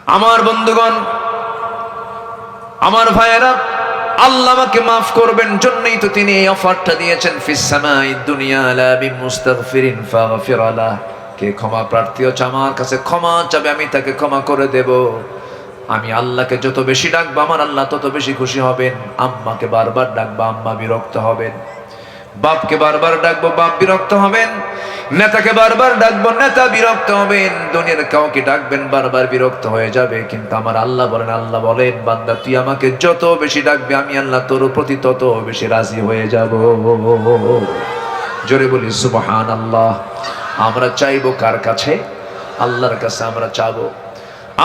আমার বন্ধুগণ, আমার ভাইয়েরা, আল্লাহ আমাকে মাফ করবেন জন্যই তো তিনি এই অফারটা দিয়েছেন, ফিস সামাই দুনিয়া লা বিমুস্তাগফিরিন ফাগফির লাহ। কে ক্ষমা প্রার্থী হচ্ছে আমার কাছে ক্ষমা চাবে, আমি তাকে ক্ষমা করে দেব। আমি আল্লাহকে যত বেশি ডাকবো আমার আল্লাহ তত বেশি খুশি হবেন। আম্মাকে বারবার ডাকবো, আম্মা বিরক্ত হবেন। বাপকে বারবার ডাকবো, বাপ বিরক্ত হবেন। নেতাকে বারবার ডাকবো, নেতা বিরক্ত হবেন। দুনিয়ার কাউকে ডাকবেন, বারবার বিরক্ত হয়ে যাবে। কিন্তু আমার আল্লাহ বলেন বান্দা তুই আমাকে যত বেশি ডাকবে আমি আল্লাহ তোর প্রতি তত বেশি রাজি হয়ে যাব। জোরে বলি সুবহানাল্লাহ। আমরা চাইবো কার কাছে? আল্লাহর কাছে আমরা চাবো।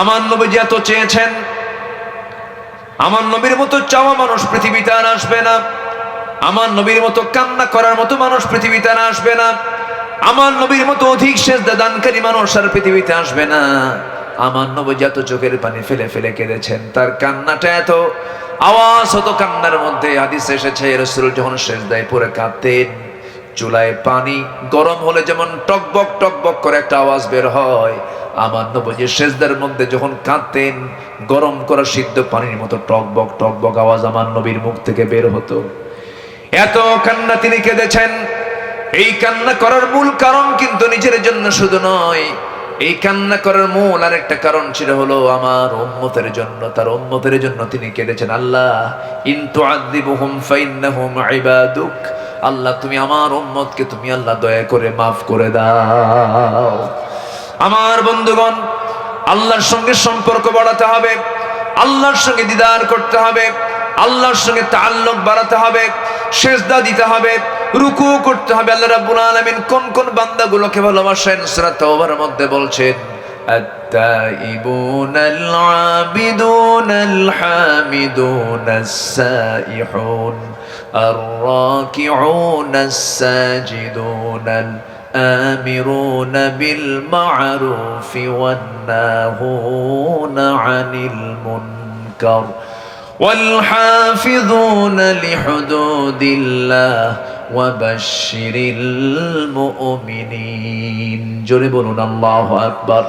আমার নবী এত চেয়েছেন, আমার নবীর মতো চাওয়া মানুষ পৃথিবীতে আর আসবে না। আমার নবীর মতো কান্না করার মতো মানুষ পৃথিবীতে আর আসবে না। আমার নবীর মতো অধিক সেজদা দানকারী মানুষ আর পৃথিবীতে আসবে না। আমার নবী যত চোখের পানি ফেলে ফেলে কেঁদেছেন, তার কান্নাটা এত আওয়াজ হতো কান্নার মধ্যে। হাদিসে এসেছে রাসূল যখন সেজদায় পড়ে কাঁদতেন, চুলায় পানি গরম হলে যেমন টকবক টকবক করে একটা আওয়াজ বের হয়, আমার নবী সেজদার মধ্যে যখন কাঁদতেন গরম করা সিদ্ধ পানির মতো টকবক টকবক আওয়াজ আমার নবীর মুখ থেকে বের হতো। এত কান্না তিনি কেঁদেছেন। এই কান্না করার মূল কারণ কিন্তু নিজের জন্য শুধু নয়, এই কান্না করার মূল আরেকটা কারণ ছিল হলো আমার উম্মতের জন্য। তার উম্মতের জন্য তিনি কেঁদেছেন, আল্লাহ ইন তুআযিবুহুম ফাইন্নাহুম ইবাদুক। আল্লাহ তুমি আমার উম্মতকে তুমি আল্লাহ দয়া করে মাফ করে দাও। আমার বন্ধুগণ, আল্লাহর সঙ্গে সম্পর্ক বাড়াতে হবে, আল্লাহর সঙ্গে দিদার করতে হবে, আল্লাহর সঙ্গে তাআল্লুক বাড়াতে হবে, সিজদা দিতে হবে, রুকু করতে হবে। আল্লাহ রাব্বুল আলামিন কোন কোন বান্দাগুলোকে ভালোবাসেন সূরা তাওবার মধ্যে বলছেন, আত-তাইবুনাল আবিদুনাল হামিদুনাস সাইহুন আর-রাকিউনাস সাজিদুনাল আমিরুনা বিল মা'রুফি ওয়ান নাহুনা আনিল মুনকার والحافظون لحدود الله وبشر المؤمنين। জোরে বলুন আল্লাহু আকবার।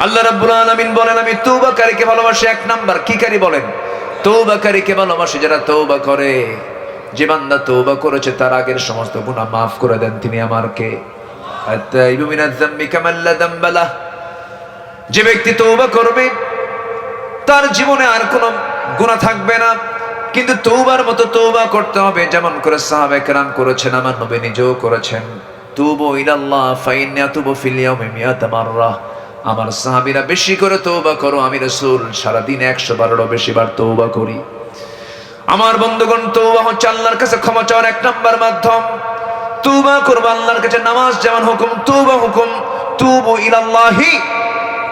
আল্লাহ রাব্বুল আলামিন বলেন আমি তওবাকারীকে ভালোবাসি। এক নাম্বার কি কারি বলেন? তওবাকারীকে ভালোবাসি, যারা তওবা করে। যে বান্দা তওবা করেছে তার আগের সমস্ত গুনাহ maaf করে দেন তিনি আমার কে? আত-তাইবু মিনাজ যামবি কামান লা যামবা লাহ। যে ব্যক্তি তওবা করবে তার জীবনে আর কোনো গুনাহ থাকবে না, কিন্তু তওবার মতো তওবা করতে হবে যেমন করে সাহাবায়ে কেরাম করেছেন, আমার নবী নিজেও করেছেন। তুবু ইলাল্লাহ ফাইন্না তুবু ফিল ইয়াউমি মিয়াতা মাররা। আমার সাহাবীরা বেশি করে তওবা করো, আমি রাসূল সারা দিনে 112 বেশি বার তওবা করি। আমার বন্ধুগণ, তওবা হচ্ছে আল্লাহর কাছে ক্ষমা চাওয়ার এক নাম্বার মাধ্যম। তওবা করব আল্লাহর কাছে, নামাজ যেমন হুকুম তওবা হুকুম। তুবু ইলাল্লাহি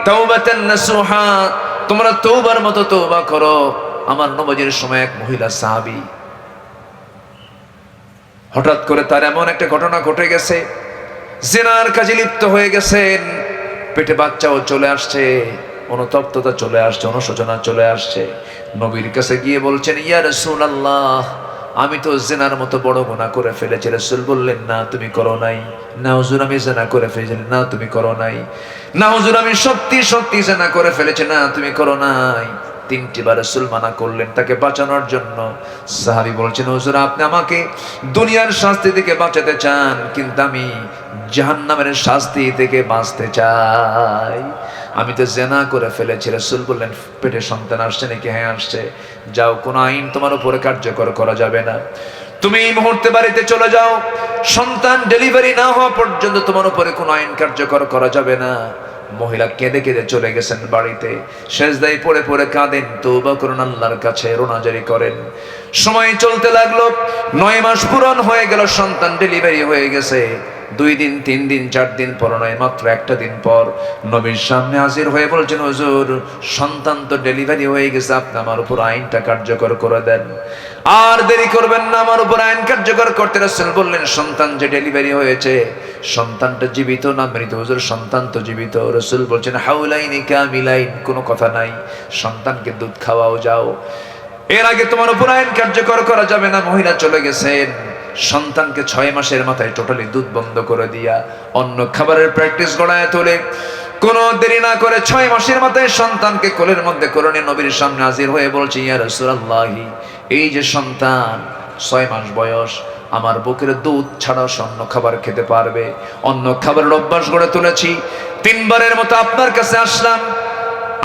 তাওবাতান নাসুহা। তোমরা তওবার মতো তওবা করো। আমার নবীর সময় এক মহিলা সাহাবী, হঠাৎ করে তার এমন একটা ঘটনা ঘটে গেছে, জিনার কাজে লিপ্ত হয়ে গেছেন। পেটে বাচ্চাও চলে আসছে, অনুতপ্ততা চলে আসছে, অনুশোচনা চলে আসছে। নবীর কাছে গিয়ে বলছেন, ইয়া রাসূলুল্লাহ আমি তো জিনার মতো বড় গুনাহ করে ফেলেছি। রাসূল বললেন, না তুমি করো নাই। না হুজুর আমি জিনা করে ফেলেছি। না তুমি করো নাই। না হুজুর আমি সত্যি সত্যি জিনা করে ফেলেছি। না তুমি করো নাই। 3টি বার রাসূল মানা করলেন তাকে বাঁচানোর জন্য। সাহাবী বলছেন, হুজুর আপনি আমাকে দুনিয়ার শাস্তি থেকে বাঁচাতে চান, কিন্তু আমি জাহান্নামের শাস্তি থেকে বাঁচতে চাই। আমি তো জিনা করে ফেলেছি। রাসূল বললেন, পেটে সন্তান আসছে নাকি? হ্যাঁ আসছে। যাও, কোন আইন তোমার উপরে কার্যকর করা যাবে না। তুমি এই মুহূর্তে বাড়িতে চলে যাও। সন্তান ডেলিভারি না হওয়া পর্যন্ত তোমার উপরে কোনো আইন কার্যকর করা যাবে না। মহিলা কেঁদে কেঁদে চলে গেছেন বাড়িতে। সেজদায় পড়ে পড়ে কাঁদেন, তওবা করুন আল্লাহর কাছে, রোনাজারি করেন। সময় চলতে লাগলো, 9 মাস পূরণ হয়ে গেল, সন্তান ডেলিভারি হয়ে গেছে। 2 দিন 3 দিন 4 দিন পর নয়, মাত্র একটা দিন পর নবীর সামনে হাজির হয়ে বলছেন, হুজুর সন্তান তো ডেলিভারি হয়ে গেছে, আপনি আমার উপর আইনটা কার্যকর করে দেন। আর দেরি করবেন না, আমার উপর আইন কার্যকর করতে। রাসূল বললেন, সন্তান যে ডেলিভারি হয়েছে সন্তানটা জীবিত না মৃত? হুজুর সন্তান তো জীবিত। রাসূল বলছেন, হাউলাইনি কামিলাইন, কোনো কথা নাই, সন্তানকে দুধ খাওয়াও যাও। এর আগে তোমার উপর আইন কার্যকর করা যাবে না। মহিলা চলে গেছেন। সন্তানকে 6 মাসের মাথায় টোটালি দুধ বন্ধ করে দিয়া অন্য খাবারের প্র্যাকটিস গড়ায় তোলে। কোনো দেরি না করে 6 মাসের মাথায় সন্তানকে কোলের মধ্যে করে নিয়ে নবীর সামনে হাজির হয়ে বলছে, ইয়া রাসূলুল্লাহ, এই যে সন্তান 6 মাস বয়স, আমার বুকের দুধ ছাড়া অন্য খাবার খেতে পারবে, অন্য খাবারের অভ্যাস গড়ে তুলেছি, 3 বারের মতো আপনার কাছে আসলাম,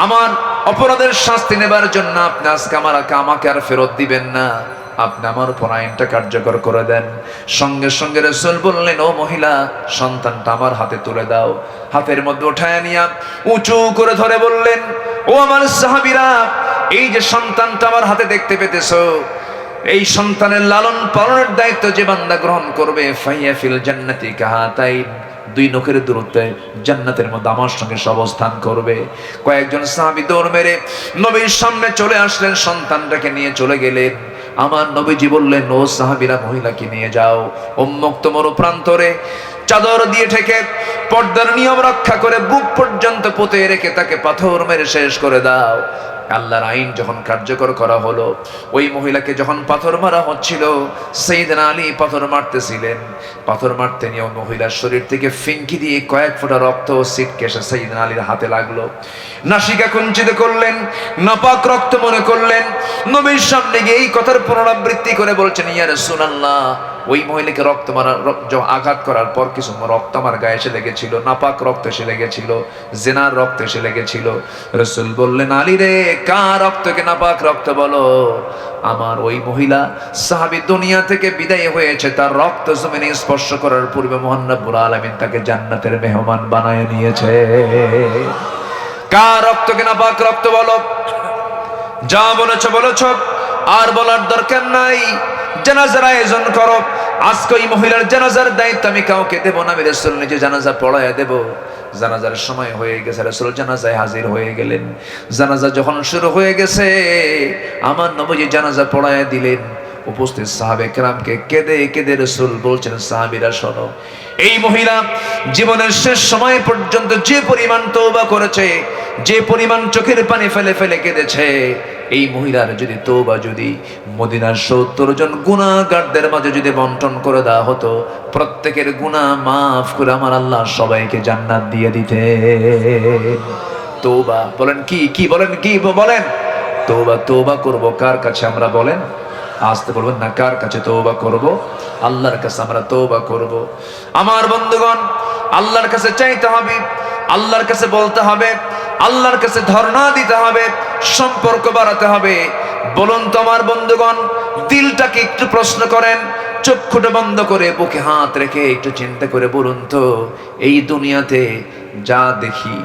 আমার অপরাধের শাস্তি নেবার জন্য আপনি আজকে আমাকে আর ফেরত দিবেন না, আপনি আমার উপর আইনটা কার্যকর করে দেন। সঙ্গে সঙ্গে রাসূল বললেন, ও মহিলা, সন্তানটা আমার হাতে তুলে দাও। হাতের মধ্যে উঠায় নিয়া উঁচু করে ধরে বললেন, ও আমার সাহাবীরা, এই যে সন্তানটা আমার হাতে দেখতে পেতেছো, এই সন্তানের লালন পালনের দায়িত্ব যে বান্দা গ্রহণ করবে, ফাইয়া ফিল জান্নাতি কাহাতাইন, 2 নখের দূরত্বে জান্নাতের মধ্যে আমার সঙ্গে অবস্থান করবে। কয়েকজন সাহাবী দৌড় মেরে নবীর সামনে চলে আসলেন, সন্তানটাকে নিয়ে চলে গেলেন। আমার নবীজি বললেন, ও সাহাবীরা, মহিলাকে নিয়ে যাও, উন্মুক্ত মরু প্রান্তরে চাদর দিয়ে ঢেকে পর্দার নিয়ম রক্ষা করে বুক পর্যন্ত পুঁতে রেখে তাকে পাথর মেরে শেষ করে দাও। আল্লাহর আইন যখন কার্যকর করা হলো, ওই মহিলাকে যখন পাথর মারা হচ্ছিল, সাইয়েদনা আলী পাথর মারতেছিলেন। পাথর মারতে নিয়ে ওই মহিলার শরীর থেকে ফিনকি দিয়ে কয়েক ফোঁটা রক্ত ছিটকে এসে সাইয়েদনা আলীর হাতে লাগলো। নাসিকা কুঞ্চিত করলেন, নাপাক রক্ত মনে করলেন, নবীর সামনে গিয়ে এই কথার পুনরাবৃত্তি করে বলছেন, ইয়া রাসূলুল্লাহ, ওই মহিলাকে আঘাত করার পর কিছু রক্ত আমার গায়ে এসে লেগেছিল, নাপাক রক্ত এসে লেগেছিল, জেনার রক্ত এসে লেগেছিল। রাসূল বললেন, আলী রে, কার রক্তকে নাপাক রক্ত বলো? আমার ওই মহিলা সাহাবী দুনিয়া থেকে বিদায় হয়েছে, তার রক্ত জমিনে স্পর্শ করার পূর্বে মহান রব্বুল আলামিন তাকে জান্নাতের মেহমান বানায় নিয়েছে। কার রক্তকে নাপাক রক্ত বলো? যা বলেছ বলেছ, আর বলার দরকার নাই। জানাজার আয়োজন করো। আজকে এই মহিলার জানাজার দায়িত্ব আমি কাউকে দেব না, আমি রাসূল নিজে জানাজা পড়ায় দেব। জানাজার সময় হয়ে গেছে, রাসূল জানাজায় হাজির হয়ে গেলেন। জানাজা যখন শুরু হয়ে গেছে, আমার নবীজি জানাজা পড়ায় দিলেন। উপস্থিত সাহাবে কেরামকে কেঁদে কেঁদে রাসূল বলছেন, সাহাবীরা শোনো, এই মহিলা জীবনের শেষ সময় পর্যন্ত যে পরিমাণ তওবা করেছে, যে পরিমাণ চোখের পানি ফেলে ফেলে কেঁদেছে, এই মহিলার যদি তওবা যদি মদিনার 70 জন গুনাহগারদের মাঝে যদি বন্টন করে দেওয়া হতো, প্রত্যেকের গুনাহ মাফ করে আমার আল্লাহ সবাইকে জান্নাত দিয়ে দিতে। তওবা বলেন, কি বলেন, কি বলেন? তওবা করব কার কাছে আমরা বলেন? আসতে বলবেন না, কার কাছে তওবা করব? আল্লাহর কাছে আমরা তওবা করব। আমার বন্ধুগণ, আল্লাহর কাছে চাইতে হবে, আল্লাহর কাছে বলতে হবে, আল্লাহর কাছে ধর্ণা দিতে হবে, সম্পর্ক বাড়াতে হবে। বলুন তো আমার বন্ধুগণ, দিলটাকে একটু প্রশ্ন করেন, চক্ষুটা বন্ধ করে বুকে হাত রেখে একটু চিন্তা করে বলুন তো, এই দুনিয়াতে যা দেখি,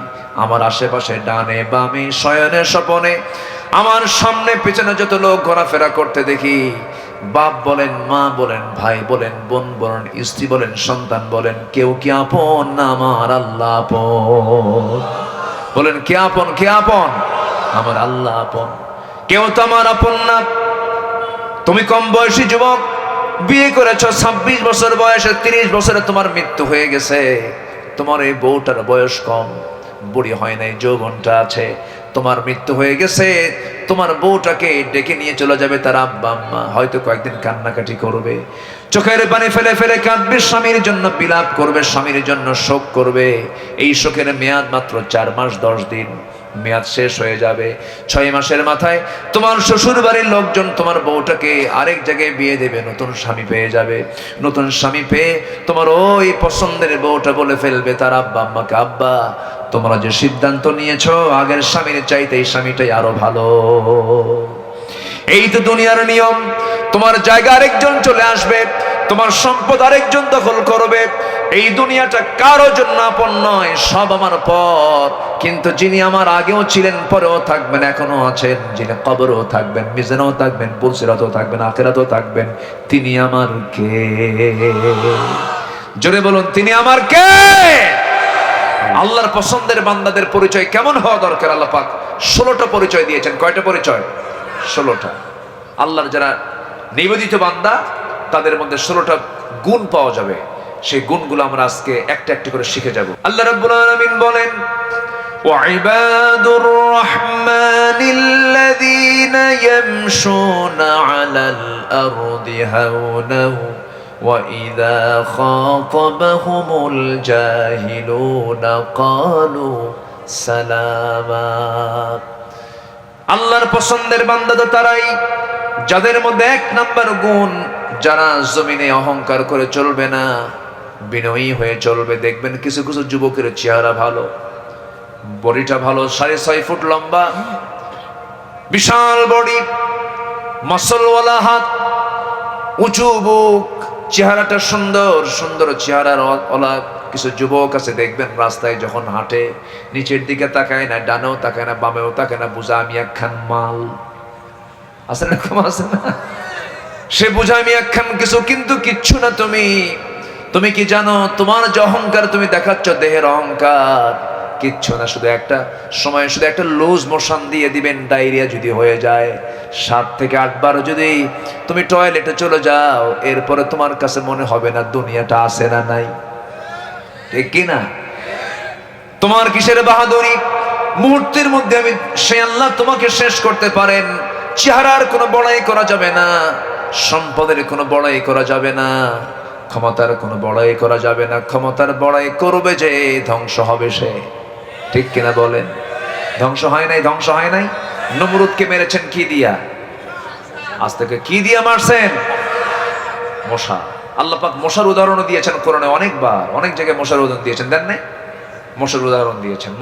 আমার আশেপাশে ডানে বামে শয়নে স্বপনে, আমার সামনে পেছনে যত লোক ঘোরাফেরা করতে দেখি, বাপ বলেন, মা বলেন, ভাই বলেন, বোন বলেন, স্ত্রী বলেন, সন্তান বলেন, কেউ কি আপন না আমার আল্লাহ আপন? বলেন, কে আপন? কে আপন? আমার আল্লাহ আপন। কেউ তো আমার আপন না। তুমি কম বয়সী যুবক, বিয়ে করেছো 26 বছর বয়সে, 30 বছরে তোমার মৃত্যু হয়ে গেছে। তোমার এই বউটার বয়স কম, বুড়ি হয় নাই, যৌবনটা আছে। তোমার মৃত্যু হয়ে গেছে, তোমার বউটাকে ডেকে নিয়ে চলে যাবে তার আব্বা আম্মা, হয়তো কয়েকদিন কান্নাকাটি করবে, চোখের পানি ফেলে ফেলে কাঁদবে, স্বামীর জন্য বিলাপ করবে, স্বামীর জন্য শোক করবে। এই শোকের মেয়াদ মাত্র 4 মাস 10 দিন, মেয়াদ শেষ হয়ে যাবে। 6 মাসের মাথায় তোমার শ্বশুর বাড়ির লোকজন তোমার বউটাকে আরেক জায়গায় বিয়ে দেবে, নতুন স্বামী পেয়ে যাবে। নতুন স্বামী পেয়ে তোমার ওই পছন্দের বউটা বলে ফেলবে তার আব্বা আম্মাকে, আব্বা, তোমরা যে সিদ্ধান্ত নিয়েছো আগের স্বামীর চাইতে এই স্বামীটাই আরো ভালো। এই তো দুনিয়ার নিয়ম। তোমার জায়গা আরেকজন চলে আসবে, তোমার সম্পদ আরেকজন দখল করবে। এই দুনিয়াটা কারো জন্য আপন নয়, সব আমার পর। কিন্তু যিনি আমার আগেও ছিলেন, পরেও থাকবেন, এখনো আছেন, যিনি কবরেও থাকবেন, মিজানেও থাকবেন, পুলসিরাতেও থাকবেন, আখিরাতেও থাকবেন, তিনি আমার কে? জোরে বলুন, তিনি আমার কে? আল্লাহর পছন্দের বান্দাদের পরিচয় কেমন হওয়া দরকার? আল্লাহ পাক 16টা পরিচয় দিয়েছেন। কয়টা পরিচয়? 16টা। আল্লাহর যারা নিবেদিত বান্দা, তাদের মধ্যে 16টা গুণ পাওয়া যাবে। সেই গুণগুলো আমরা আজকে একটা একটা করে শিখে যাব। আল্লাহ রাব্বুল আলামিন বলেন, ওয়াইবাদুর রাহমানিল্লাযীনা ইয়ামশুনা আলাল আরদি হাওনাও وَإِذَا خَاطَبَهُمُ الْجَاهِلُونَ قَالُوا سَلَامًا। আল্লাহর পছন্দের বান্দা তো তারাই যাদের মধ্যে এক নাম্বার গুণ, যারা জমিনে অহংকার করে চলবে না, বিনয়ী হয়ে চলবে। দেখবেন কিছু কিছু যুবকের চেহারা ভালো, বডিটা ভালো, 6.5 ফুট লম্বা, বিশাল বডি, মাসলওয়ালা হাত, উঁচু বুক, চেহারাটা সুন্দর সুন্দর চেহারার ওলা কিছু যুবক আছে, দেখবেন রাস্তায় যখন হাঁটে নিচের দিকে তাকায় না, ডানেও তাকায় না, বামেও তাকায় না, বুঝা আমি একখান মাল। আছে না, কম আছে না? সে বুঝা আমি একখান কিছু, কিন্তু কিচ্ছু না। তুমি কি জানো, তোমার যে অহংকার তুমি দেখাচ্ছ, দেহের অহংকার, কিচ্ছু না। শুধু একটা সময় শুধু একটা লুজ মোশন দিয়ে দিবেন, ডায়রিয়া যদি হয়ে যায়, 7 থেকে 8 বার যদি তুমি টয়লেটে চলে যাও, এরপরে তোমার কাছে মনে হবে না দুনিয়াটা আছে না নাই, ঠিক কি না? তোমার কিসের বাহাদুরি? মুহূর্তের মধ্যে আমি সে আল্লাহ তোমাকে শেষ করতে পারেন। চেহারার কোনো বড়াই করা যাবে না, সম্পদের কোনো বড়াই করা যাবে না, ক্ষমতার কোনো বড়াই করা যাবে না। ক্ষমতার বড়াই করবে যে ধ্বংস হবে সে, ঠিক কিনা বলেন? ধ্বংস হয় নাই, ধ্বংস হয় নাই। নমরুদকে মেরেছেন কি দিয়া? আজ থেকে কি দিয়া মারছেন? মশা। আল্লাহ পাক মশার উদাহরণ দিয়েছেন কোরআনে অনেকবার, অনেক জায়গায় মশার উদাহরণ দিয়েছেন, দেন নাই? মশার উদাহরণ দিয়েছেন।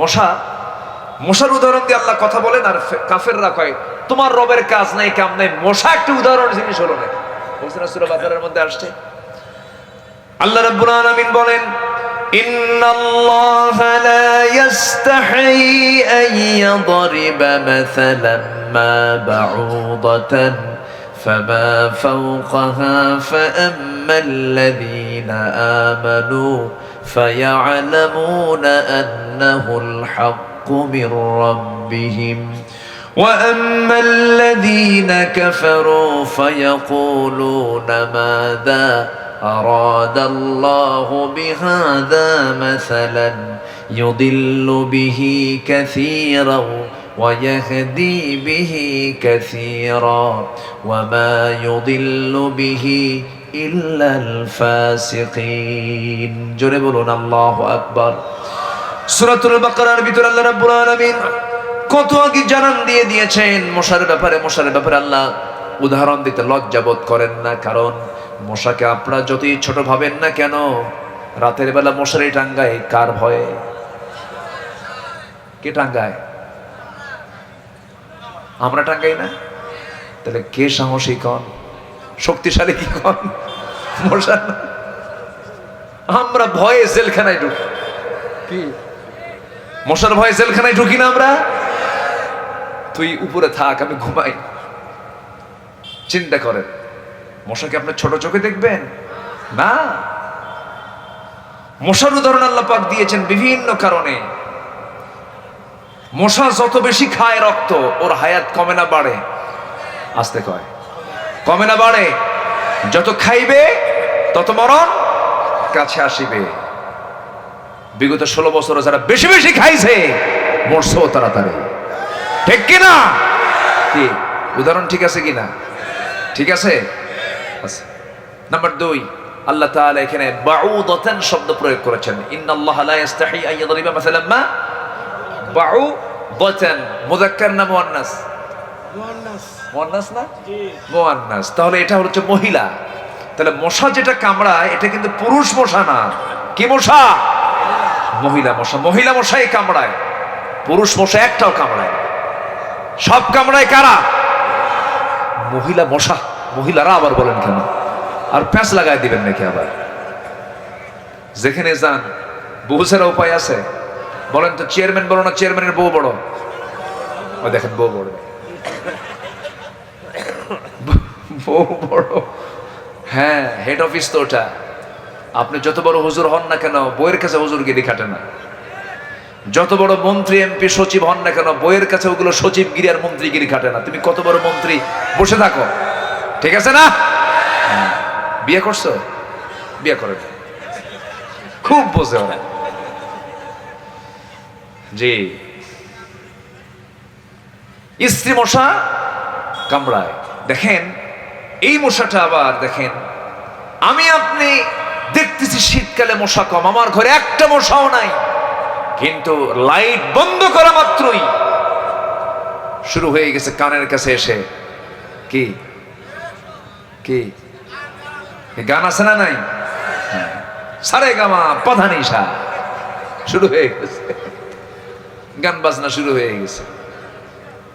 মশার উদাহরণ দিয়ে আল্লাহ কথা বলেন, আর কাফেররা কয় তোমার রবের কাজ নাই, কাম নাই, মশা একটা উদাহরণ জিনিস হলো না। বলছেন না, সূরা বাকারার মধ্যে আসছে। আল্লাহ রাব্বুল আলামিন বলেন, ইন্নাল্লাহা লা ইস্তাহি আন ইয়াদরিবা মাসালান মা বাউদাতান ফামা ফাওকাহা ফাআম্মাল্লাযীনা আমানু ফায়া'লামুনা আন্নাহুল হাক্কু মির রাব্বিহিম وأما الذين كفروا فيقولون ماذا أراد الله بهذا مثلا يضل به كثيرا ويهدي به كثيرا وما يضل به إلا الفاسقين جرب لنا الله أكبر سورة البقرة ভিতর আল্লাহ রাব্বুল আলামিন কত আগে জানান দিয়ে দিয়েছেন মশার ব্যাপারে। মশার ব্যাপারে আল্লাহ উদাহরণ দিতে লজ্জা বোধ করেন না, কারণ মশাকে আপনারা যতই ছোট ভাবেন না কেন, রাতের বেলা মশারি টাঙ্গায় কার ভয়ে? কে টাঙ্গায়? আমরা টাঙ্গাই না? তাহলে কে সাহসী কন, শক্তিশালী কি কন? মশা। আমরা ভয়ে জেলখানায় ঢুকি, কি মশার ভয়ে জেলখানায় ঢুকি না আমরা? তুই উপরে থাক, আমি ঘুমাই। চিন্তা করেন, মশাকে আপনি ছোট চোখে দেখবেন না। মশার উদাহরণ আল্লাহ পাক দিয়েছেন বিভিন্ন কারণে। মশা যত বেশি খায় রক্ত, ওর হায়াত কমে না বাড়ে? আসতে কয়, কমে না বাড়ে? যত খাইবে তত মরণ কাছে আসিবে। বিগত 16 বছর যারা বেশি বেশি খাইছে মরছেও তাড়াতাড়ি, ঠিক কিনা? কি উদাহরণ ঠিক আছে কিনা? ঠিক আছে। নাম্বার 2, আল্লাহ তাআলা এখানে বাউদাতান শব্দ প্রয়োগ করেছেন। ইন্নাল্লাহা লা ইস্তাহি আন ইয়াদরিবা মাসালান মা বাউদাতান। মুযাক্কার না মুয়ান্নাস? মুয়ান্নাস না? জি মুয়ান্নাস। তাহলে এটা হচ্ছে মহিলা। তাহলে মশা যেটা কামড়ায় এটা কিন্তু পুরুষ মশা না। কি মশা? মহিলা মশা। মহিলা মশাই কামড়ায়, পুরুষ মশা একটাও কামড়ায় না। সব কামড়ায় কারা? মহিলা মশা। মহিলারা আবার বলেন কেন? আর প্যাঁচ লাগাই দিবেন নাকি আবার? যেখানে যান বহুসারা উপায় আছে। বলেন তো, চেয়ারম্যান বড় না চেয়ারম্যানের বউ বড়? ও দেখেন, বউ বড়। বউ বড়, হ্যাঁ, হেড অফিস তো ওটা। আপনি যত বড় হুজুর হন না কেন, বইয়ের কাছে হুজুরগিরি খাটে না। যত বড় মন্ত্রী, এমপি, সচিব হন না কেন, বইয়ের কাছে ওগুলো সচিবগিরি আর মন্ত্রীগিরি খাটে না। তুমি কত বড় মন্ত্রী, বসে থাকো, ঠিক আছে না? বিয়ে করছো? বিয়ে করে, খুব বোঝে ওরা। জি, স্ত্রী মশা কামড়ায়। দেখেন এই মশাটা আবার দেখেন আমি আপনি দেখতেছি শীতকালে মশা কম, আমার ঘরে একটা মশাও নাই, কিন্তু লাইট বন্ধ করা মাত্রই শুরু হয়ে গেছে কানের কাছে এসে কি কি গান আছে না নাই, সারে গামা পাধানিসা শুরু হয়ে গেছে, গান বাজনা শুরু হয়ে গেছে।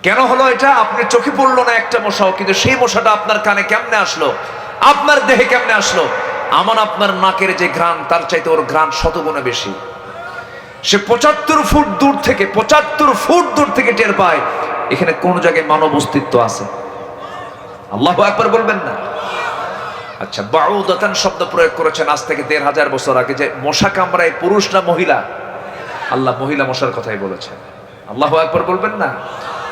কেন হলো এটা? আপনার চোখে পড়লো না একটা মশাও, কিন্তু সেই মশাটা আপনার কানে কেমনে আসলো, আপনার দেহে কেমনে আসলো? আমার আপনার নাকের যে ঘ্রাণ, তার চাইতে ওর ঘ্রাণ শতগুণে বেশি। সে 75 ফুট দূর থেকে টের পায় এখানে কোন জায়গায় মানব অস্তিত্ব আছে। আল্লাহু আকবার বলবেন না? আচ্ছা, বাউদাতান শব্দ প্রয়োগ করেছেন আজ থেকে 1500 বছর আগে, যে মশা কামড়ায় পুরুষ না মহিলা? আল্লাহ মহিলা মশার কথাই বলেছেন। আল্লাহু আকবার বলবেন না?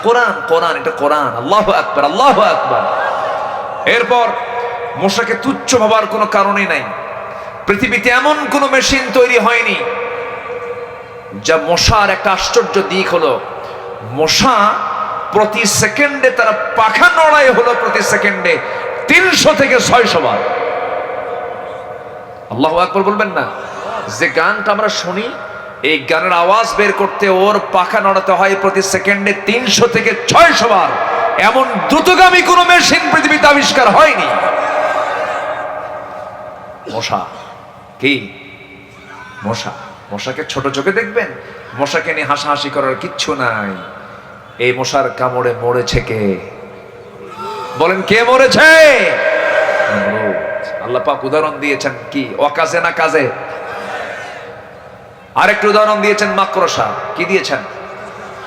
কোরআন, এটা কোরআন। আল্লাহু আকবার, আল্লাহু আকবার। এরপর মশাকে তুচ্ছ ভাবার কোনো কারণই নাই। পৃথিবীতে এমন কোন মেশিন তৈরি হয়নি যা মশার একটা আশ্চর্য দিক হলো, মশা প্রতি সেকেন্ডে তারা পাখা নড়ায় হলো প্রতি সেকেন্ডে 300 থেকে 600 বার। আল্লাহু আকবার বলবেন না? যে গানটা আমরা শুনি, এই গানের আওয়াজ বের করতে ওর পাখা নড়াতে হয় প্রতি সেকেন্ডে 300 থেকে 600 বার। এমন দ্রুতগামী কোন মেশিন পৃথিবীতে আবিষ্কার হয়নি। মশা কি? মশাকে ছোট চোখে দেখবেন? মশাকে নিয়ে হাসাহাসি করার কিচ্ছু নাই। এই মশার কামড়ে মরেছে কে? বলেন, কে মরেছে? আল্লাহ পাক উদাহরণ দিয়েছেন কি? অকাজে না কাজে। আরেকটা উদাহরণ দিয়েছেন মাকড়সা। কি দিয়েছেন?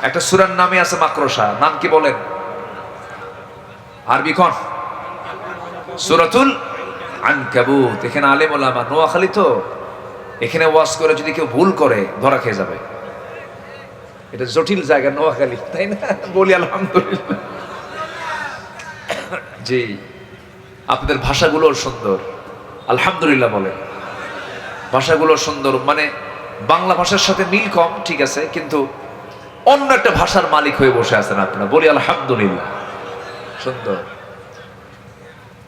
একটা সূরার নামে আছে মাকড়সা, নাম কি বলেন? আরবি কোন? সূরাতুল আনকাবুত। এখানে আলেম ওলামা, নোয়াখালী তো, এখানে ওয়াজ করে যদি কেউ ভুল করে ধরা খেয়ে যাবে। এটা জটিল জায়গা নোয়াখালী, তাই না? বলি আলহামদুলিল্লাহ। জি, আপনাদের ভাষাগুলো সুন্দর, আলহামদুলিল্লাহ বলেন। ভাষাগুলো সুন্দর, মানে বাংলা ভাষার সাথে মিল কম, ঠিক আছে, কিন্তু অন্য একটা ভাষার মালিক হয়ে বসে আছেন আপনারা। বলি আলহামদুলিল্লাহ, সুন্দর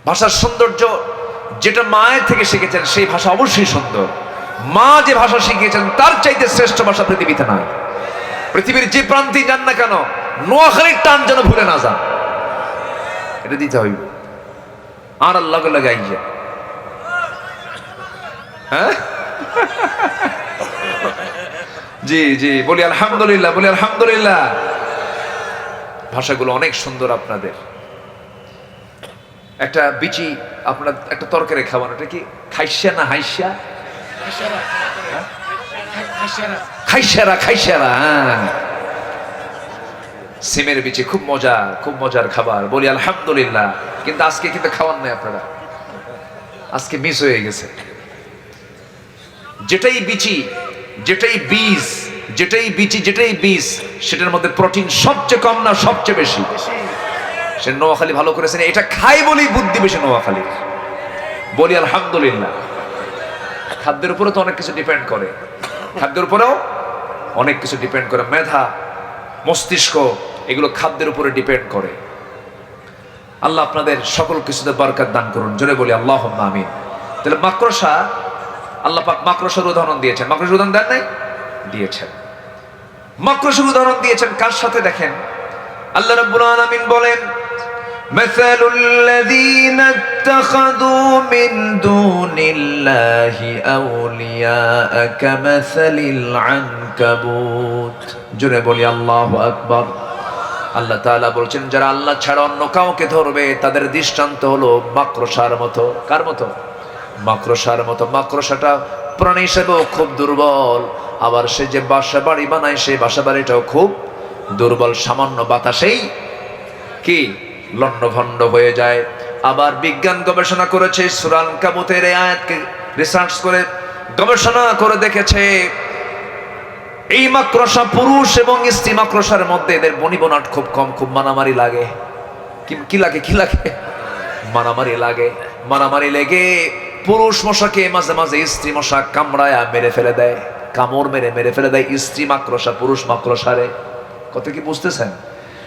ভাষার সৌন্দর্য। যেটা মায়ের থেকে শিখেছেন সেই ভাষা অবশ্যই সুন্দর। মা যে ভাষা শিখিয়েছেন তার চাইতে শ্রেষ্ঠ ভাষা পৃথিবীতে নাই। পৃথিবীর যে প্রান্তে যান না কেন, নোয়াখালীর টান যেন ভুলে না যান, এটা দিতে হইব। আর আল্লাহ লাগাই যায়, হ্যাঁ। জি জি, বলি আলহামদুলিল্লাহ, বলি আলহামদুলিল্লাহ। ভাষাগুলো অনেক সুন্দর আপনাদের। একটা বিচি আপনার একটা তরকারি খাওয়ানো, এটা কি খাইসা না হাইসা? খাইসারা। সিমের বিচি খুব মজার খাবার। বলি আলহামদুলিল্লাহ। কিন্তু আজকে কিন্তু খাওয়ান নাই আপনারা, আজকে মিস হয়ে গেছে। যেটাই বিচি, যেটাই বীজ, সেটার মধ্যে প্রোটিন সবচেয়ে কম না সবচেয়ে বেশি? সে নোয়াখালী ভালো করেছেন, এটা খাই বলেই বুদ্ধি বেশি নোয়াখালীর। বলি আলহামদুলিল্লাহ। খাদ্যের উপরে তো অনেক কিছু ডিপেন্ড করে, মেধা, মস্তিষ্ক, এগুলো খাদ্যের উপরে ডিপেন্ড করে। আল্লাহ আপনাদের সকল কিছুতে বরকত দান করুন, জোরে বলি আল্লাহুম্মা আমিন। তাহলে মাকড়সা, আল্লাহ পাক মাকড়সার উদাহরণ দিয়েছেন। মাকড়সার উদাহরণ দেন নাই? দিয়েছেন। মাকড়সার উদাহরণ দিয়েছেন কার সাথে? দেখেন, আল্লাহ রাব্বুল আলামিন বলেন, মাসালুল লাযীনা ইত্তাখাযু মিন দুনিল্লাহি আউলিয়া কামাসালিল আনকাবুত। জোরে বলি আল্লাহু আকবার। আল্লাহ তাআলা বলছেন, যারা আল্লাহ ছাড়া অন্য কাউকে ধরবে তাদের দৃষ্টান্ত হলো মাকড়সার মতো। কার মতো? মাকড়সার মতো। মাকড়সাটা প্রাণী হিসেবেও খুব দুর্বল, আবার সে যে বাসা বাড়ি বানায় সেই বাসা বাড়িটাও খুব দুর্বল। সামান্য বাতাসেই কি লণ্ডভণ্ড হয়ে যায়। আবার বিজ্ঞান গবেষণা করেছে, সূরা আনকাবুতের এই আয়াতকে রিসার্চ করে গবেষণা করে দেখেছে, এই মাকড়সা, পুরুষ এবং স্ত্রী মাকড়সার মধ্যে এদের বনিবনাট খুব কম, খুব মারামারি লাগে। কি লাগে? মারামারি লেগে পুরুষ মশাকে মাঝে মাঝে স্ত্রী মশা কামড়ায় মেরে ফেলে দেয়, কামড় মেরে ফেলে দেয় স্ত্রী মাকড়সা পুরুষ মাকড়সারে। কত কি বুঝতেছেন?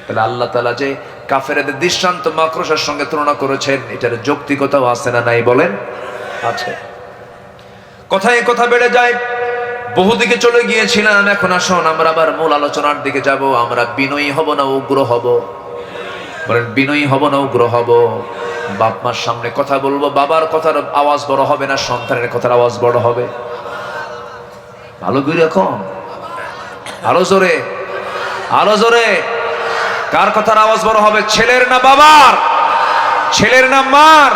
তাহলে আল্লাহ তাআলা যে কাফেরদের দৃষ্টান্ত মাকড়সার সঙ্গে তুলনা করেছেন, এটার যৌক্তিকতাও আছে না নাই বলেন? আছে। কথায় কথা বেড়ে যায়, বহুদিকে চলে গিয়েছিলাম, এখন আসুন আমরা আবার মূল আলোচনার দিকে যাব। আমরা বিনয়ী হব না উগ্র হব? বলেন, বিনয়ী হব না উগ্র হব? বাপ মার সামনে কথা বলবো, বাবার কথার আওয়াজ বড় হবে না সন্তানের কথার আওয়াজ বড় হবে? ভালো করে এখন আরো জোরে, আরো জোরে। কার কথার আওয়াজ বড় হবে, ছেলের না বাবার, ছেলের না মার?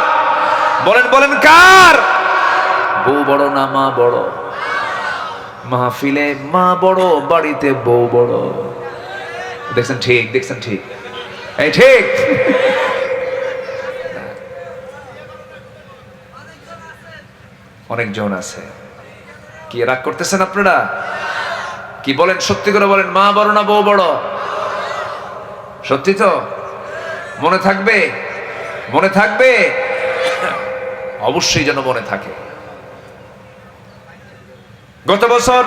বলেন বলেন, কার? বউ বড় না মা বড়? মাহফিলে মা বড়, বাড়িতে বউ বড়। দেখছেন ঠিক, দেখছেন ঠিক, এই ঠিক। অনেকজন আছে। কি রাগ করতেছেন আপনারা? কি বলেন, সত্যি করে বলেন, মা বড় না বউ বড়? সত্যি তো? মনে থাকবে, মনে থাকবে, অবশ্যই যেন মনে থাকে। গত বছর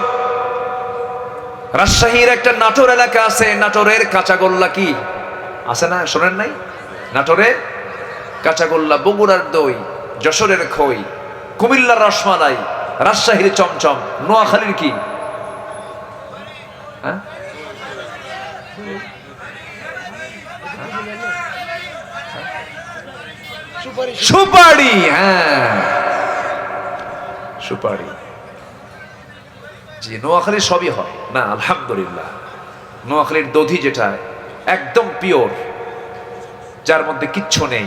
রাজশাহীর একটা নাটোর এলাকা আছে, নাটোরের কাঁচাগোল্লা কি আছে না, শোনেন নাই? নাটোরের কাঁচাগোল্লা, বগুড়ার দই, যশোরের খই, কুমিল্লার রসমালাই, রাজশাহীর চমচম, নোয়াখালীর কি, হ্যাঁ সুপারি, হ্যাঁ সুপারি। জি, নোয়াখালীর সবই হয় না, আলহামদুলিল্লাহ। নোয়াখালীর দধি যেটা একদম পিওর, যার মধ্যে কিচ্ছু নেই,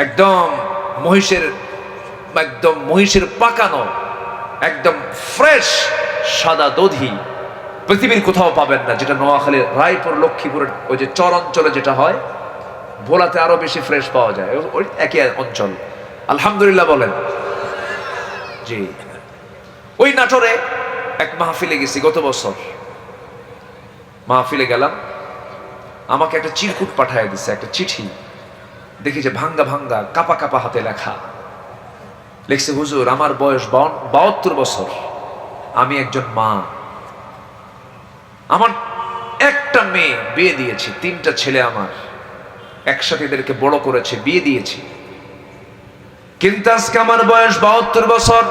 একদম মহিষের পাকানো, একদম ফ্রেশ সাদা দধি পৃথিবীর কোথাও পাবেন না। যেটা নোয়াখালীর রায়পুর, লক্ষ্মীপুরের ওই যে চর অঞ্চলে যেটা হয়, ভোলাতে আরো বেশি ফ্রেশ পাওয়া যায়, ওই একই অঞ্চল। আলহামদুলিল্লাহ বলেন। জি, ওই নাটোরে এক মাহফিলে গেছি গত বছর। মাহফিলে গেলাম, আমাকে একটা চিরকুট পাঠায় দিছে, একটা চিঠি। দেখি যে ভাঙ্গা ভাঙ্গা, কাপা কাপা হাতে লেখা। লিখছে, হুজুর আমার বয়স 72 বছর, আমি একজন মা, আমার একটা মেয়ে, বিয়ে দিয়েছি, 3টা ছেলে আমার, একসাথে এদেরকে বড় করেছে, বিয়ে দিয়েছি, কিন্তু আজকে আমার বয়স 72 বছর,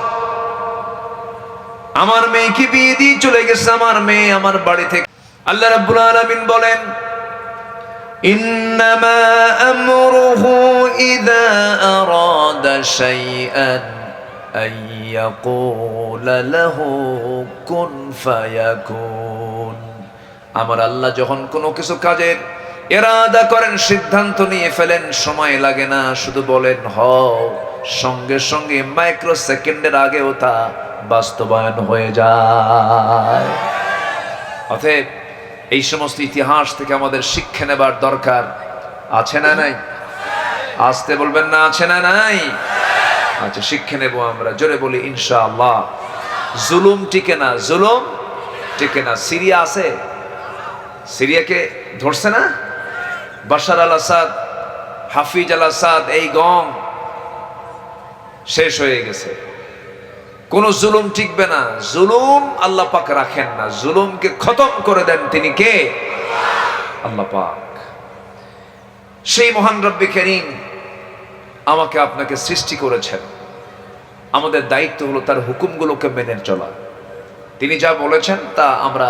আমার মেয়েকে বিয়ে দিয়ে চলে গেছে আমার মেয়ে আমার বাড়ি থেকে। আল্লাহ রাব্বুল আলামিন বলেন, ইন্নামা আমরুহু ইযা আরাদা শাইআন আইয়াকুলা লাহু কুন ফায়াকুন। আমার আল্লাহ যখন কোনো কিছু কাজের ইরাদা করেন, সিদ্ধান্ত নিয়ে ফেলেন, সময় লাগে না, শুধু বলেন হও, সঙ্গে সঙ্গে মাইক্রো সেকেন্ডের আগেও তা বাস্তবায়ন হয়ে যায়। অতএব এই সমস্ত ইতিহাস থেকে আমাদের শিক্ষা নেবার দরকার আছে না নাই? আসতে বলবেন না, আছে না নাই? আচ্ছা, শিক্ষা নেব আমরা, জোরে বলি ইনশাআল্লাহ। জুলুম টিকে না, জুলুম টিকে না। সিরিয়া আছে, সিরিয়াকে ধরছে না বাশার আল আসাদ, হাফিজ আল আসাদ, এই গং শেষ হয়ে গেছে। কোন জুলুম টিকবে না, জুলুম আল্লাহ পাক রাখেন না, জুলুমকে খতম করে দেন তিনি কে? আল্লাহ পাক। সেই মহান রব্বে কারীম আমাকে আপনাকে সৃষ্টি করেছেন, আমাদের দায়িত্ব হলো তার হুকুমগুলোকে মেনে চলা। তিনি যা বলেছেন তা আমরা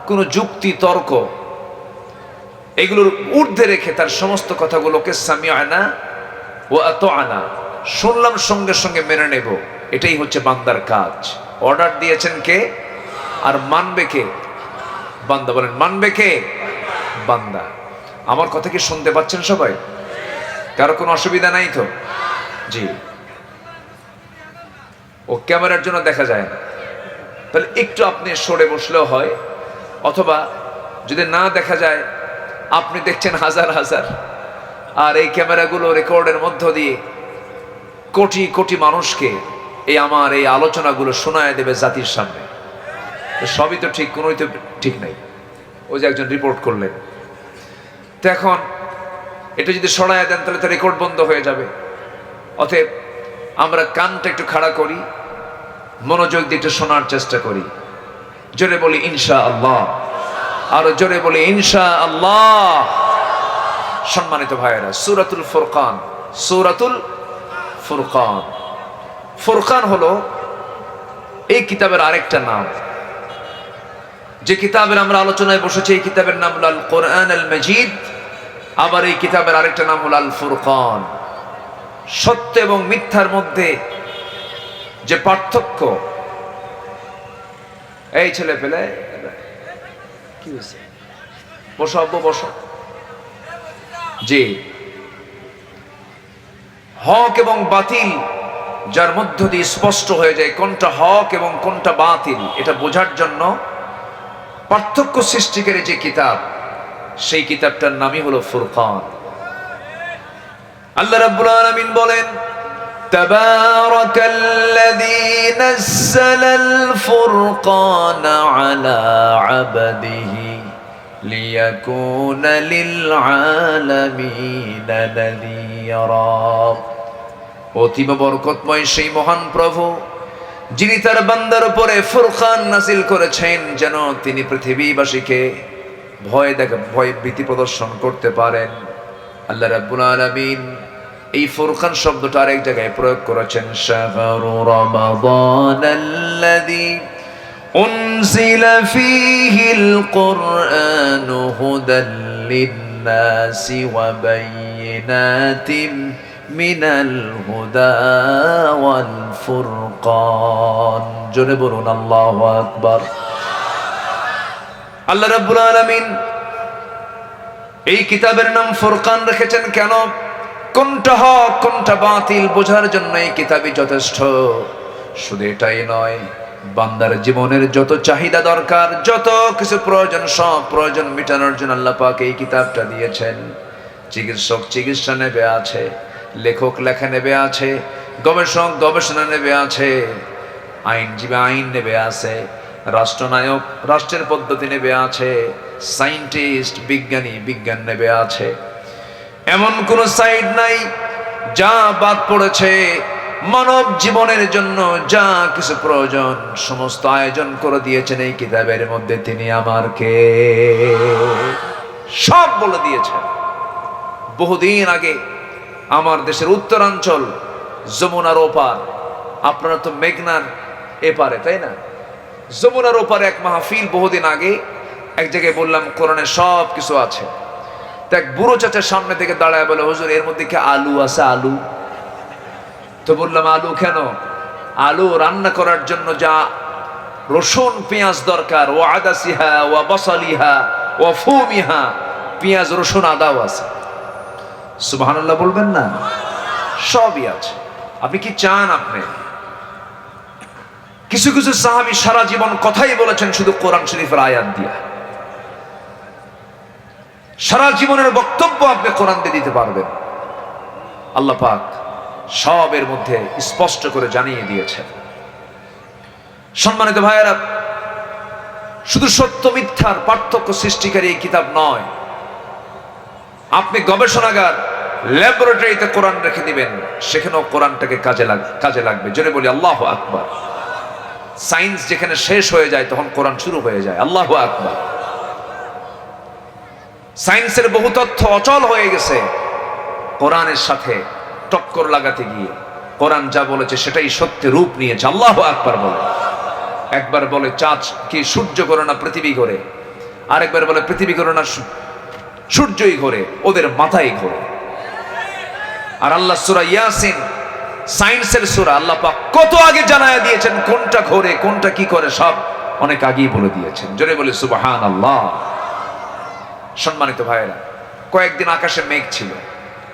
কোনো যুক্তি তর্ক এগুলোর ঊর্ধ্বে রেখে তার সমস্ত কথাগুলোকে সামিআনা ওয়া আতাআনা, শুনলাম সঙ্গে সঙ্গে মেনে নেব, এটাই হচ্ছে বান্দার কাজ। অর্ডার দিয়েছেন কে আর মানবে কে? বান্দা। বলেন, মানবে কে? বান্দা। আমার কথা কি শুনতে পাচ্ছেন সবাই? কারো কোনো অসুবিধা নাই তো? জি। ও ক্যামেরার জন্য দেখা যায় না, তাহলে একটু আপনি সরে বসলেও হয়, অথবা যদি না দেখা যায়, আপনি দেখছেন হাজার হাজার, আর এই ক্যামেরাগুলো রেকর্ডের মধ্য দিয়ে কোটি কোটি মানুষকে আমার এই আলোচনাগুলো শোনায় দেবে জাতির সামনে। সবই তো ঠিক, কোনোই তো ঠিক নাই। ওই যে একজন রিপোর্ট করলেন, তো এখন এটা যদি সরায় দেন তাহলে তো রেকর্ড বন্ধ হয়ে যাবে। অতএব আমরা কানটা একটু খাড়া করি, মনোযোগ দিয়ে একটু শোনার চেষ্টা করি। জোরে বলি ইনশাআল্লাহ, আরো জোরে বলি ইনশাআল্লাহ। সম্মানিত ভাইয়েরা, সূরাতুল ফুরকান, সূরাতুল ফুরকান, ফুরকান হলো এই কিতাবের আরেকটা নাম। যে কিতাবের আমরা আলোচনায় বসেছি এই কিতাবের নাম হলো আল কোরআন আল মাজিদ। আবার এই কিতাবের আরেকটা নাম হলো আল ফুরকান। সত্য এবং মিথ্যার মধ্যে যে পার্থক্য, এই ছেলে পেলে কি হয়েছে, বসো আব্বু বসো। জি, হক এবং বাতিল যার মধ্য দিয়ে স্পষ্ট হয়ে যায় কোনটা হক এবং কোনটা বাতিল, এটা বোঝার জন্য পার্থক্য সৃষ্টিকারী যে কিতাব, সেই কিতাবটার নামই হলো ফুরকান। আল্লাহ রাব্বুল আলামিন বলেন, তাবারাকাল্লাযী নাযালাল ফুরকানা আলা আবদিহি লিয়াকুনা লিল আলামিনা নাযীরা। অতীব বরকতময় সেই মহান প্রভু যিনি তার বান্দার উপরে ফুরকান নাযিল করেছেন, যেন তিনি পৃথিবীবাসীকে ভয় ভীতি প্রদর্শন করতে পারেন। আল্লাহ রাব্বুল আলামিন এই ফুরকান শব্দটা আরেক জায়গায় প্রয়োগ করেছেন, শাহরু রমাদানাল্লাযী উনজিলা ফীহিল কুরআনু হুদাল লিন-নাসি ওয়া বায়িনাতিন মিনাল হুদা ওয়াল ফুরকান। জোরে বলুন আল্লাহু আকবার। আল্লাহ রাব্বুল আলামিন এই কিতাবের নাম ফুরকান রেখেছেন কেন? কোনটা হক কোনটা বাতিল বোঝার জন্য এই কিতাবই যথেষ্ট। শুধু এটাই নয়, বান্দার জীবনের যত চাহিদা দরকার, যত কিছু প্রয়োজন, সব প্রয়োজন মেটানোর জন্য আল্লাহ পাক এই কিতাবটা দিয়েছেন। চিকিৎসক চিকিৎসা নেবে আছে, লেখক লেখা নেবে আছে, গবেষক গবেষণা নেবে আছে, আইনজীবী আইন নেবে আছে, রাষ্ট্রনায়ক রাষ্ট্রের পদ্ধতি নেবে আছে, সায়েন্টিস্ট বিজ্ঞানী বিজ্ঞান নেবে আছে। এমন কোন সাইড নাই যা বাদ পড়েছে। মানব জীবনের জন্য যা কিছু প্রয়োজন সমস্ত আয়োজন করে দিয়েছেন এই কিতাবের মধ্যে। তিনি আমারকে সব বলে দিয়েছেন। বহুদিন আগে আমার দেশের উত্তরাঞ্চল যমুনার ওপার, আপনারা তো মেঘনার এপারে তাই না, যমুনার ওপারে এক মাহফিল বহুদিন আগে এক জায়গায় বললাম কোরআনে সব কিছু আছে। এক বুড়ো চাচার সামনে থেকে দাঁড়ায় বলে, হুজুর এর মধ্যে কি আলু আছে? আলু? তো বললাম আলু কেন? আলু রান্না করার জন্য যা রসুন পেঁয়াজ দরকার, ও আদাসিহা ও বসালিহা ও ফুমিহা, পেঁয়াজ রসুন আদাও আছে। সুবহানাল্লাহ বলবেন না? সবই আছে। আপনি কি চান? আপনি কিছু কিছু সাহাবী সারা জীবন কথাই বলেছেন শুধু কোরআন শরীফের আয়াত দিয়া। সারা জীবনের বক্তব্য আপনি কোরআন দিয়ে দিতে পারবেন। আল্লাহ পাক সবের মধ্যে স্পষ্ট করে জানিয়ে দিয়েছেন। সম্মানিত ভাইয়েরা, শুধু সত্য মিথ্যার পার্থক্য সৃষ্টিকারী এই কিতাব নয়, আপনি গবেষণাগার ল্যাবরেটরিতে কোরআন রেখে দিবেন, সেখানেও কোরআনটাকে কাজে লাগবে। জোরে বলি আল্লাহু আকবার। সায়েন্স যেখানে শেষ হয়ে যায় তখন কোরআন শুরু হয়ে যায়। আল্লাহু আকবার। সায়েন্সের বহু তথ্য অচল হয়ে গেছে কোরআনের সাথে টক্কর লাগাতে গিয়ে। কোরআন যা বলেছে সেটাই সত্যি রূপ নিয়েছে। আল্লাহু আকবার বলে। একবার বলে চাঁদ কি সূর্য করে না পৃথিবী করে, আরেকবার বলে পৃথিবী করে না সূর্যই ঘোরে, ওদের মাথায় ঘোরে। আর আল্লাহ সূরা ইয়াসিন সায়েন্সের সূরা, আল্লাহ পাক কত আগে জানায়া দিয়েছেন কোনটা ঘোরে কোনটা কি করে, সব অনেক আগেই বলে দিয়েছেন। জোরে বলে সুবহানাল্লাহ। সম্মানিত ভাইয়েরা, কয়েকদিন আকাশে মেঘ ছিল।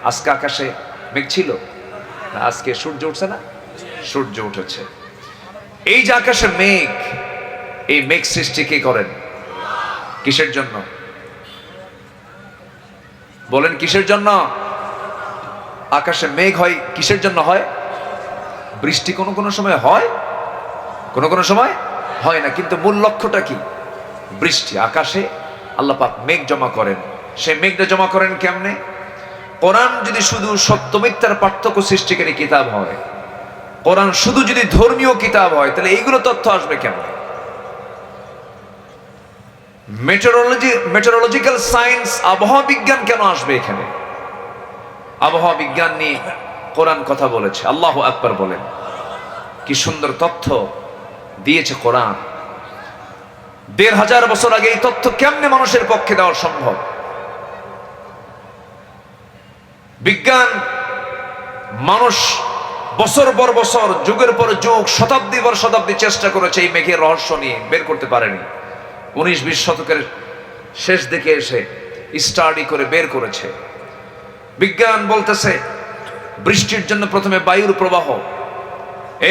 আজকে আকাশে মেঘ ছিল না, আজকে সূর্য উঠছে না? সূর্য উঠেছে। এই যে আকাশে মেঘ, এই মেঘ সৃষ্টি কে করেন? কিসের জন্য বলেন? কিসের জন্য আকাশে মেঘ হয়? কিসের জন্য হয়? বৃষ্টি কোনো কোনো সময় হয়, কোনো কোনো সময় হয় না, কিন্তু মূল লক্ষ্যটা কি? বৃষ্টি। আকাশে আল্লাহ পাক মেঘ জমা করেন। সেই মেঘটা জমা করেন কেমনে? কোরআন যদি শুধু সত্য মিথ্যার পার্থক্য সৃষ্টিকারী কিতাব হয়, কোরআন শুধু যদি ধর্মীয় কিতাব হয়, তাহলে এইগুলো তথ্য আসবে কেমনে? মেটেরোলজিক্যাল সায়েন্স, আবহাওয়া বিজ্ঞান কেন আসবে এখানে? আবহাওয়া বিজ্ঞান নিয়ে কোরআন কথা বলেছে। আল্লাহু আকবার বলেন। কি সুন্দর তথ্য দিয়েছে কোরআন। ১৫০০ বছর আগে এই তথ্য কেমনে মানুষের পক্ষে দেওয়া সম্ভব? বিজ্ঞান, মানুষ বছর পর বছর, যুগের পর যুগ, শতাব্দী পর শতাব্দী চেষ্টা করেছে এই মেঘের রহস্য নিয়ে, বের করতে পারেনি। 19-20 শতকের শেষ দিকে এসে স্টাডি করে বের করেছে। বিজ্ঞান বলতেছে বৃষ্টির জন্য প্রথমে বায়ুর প্রবাহ,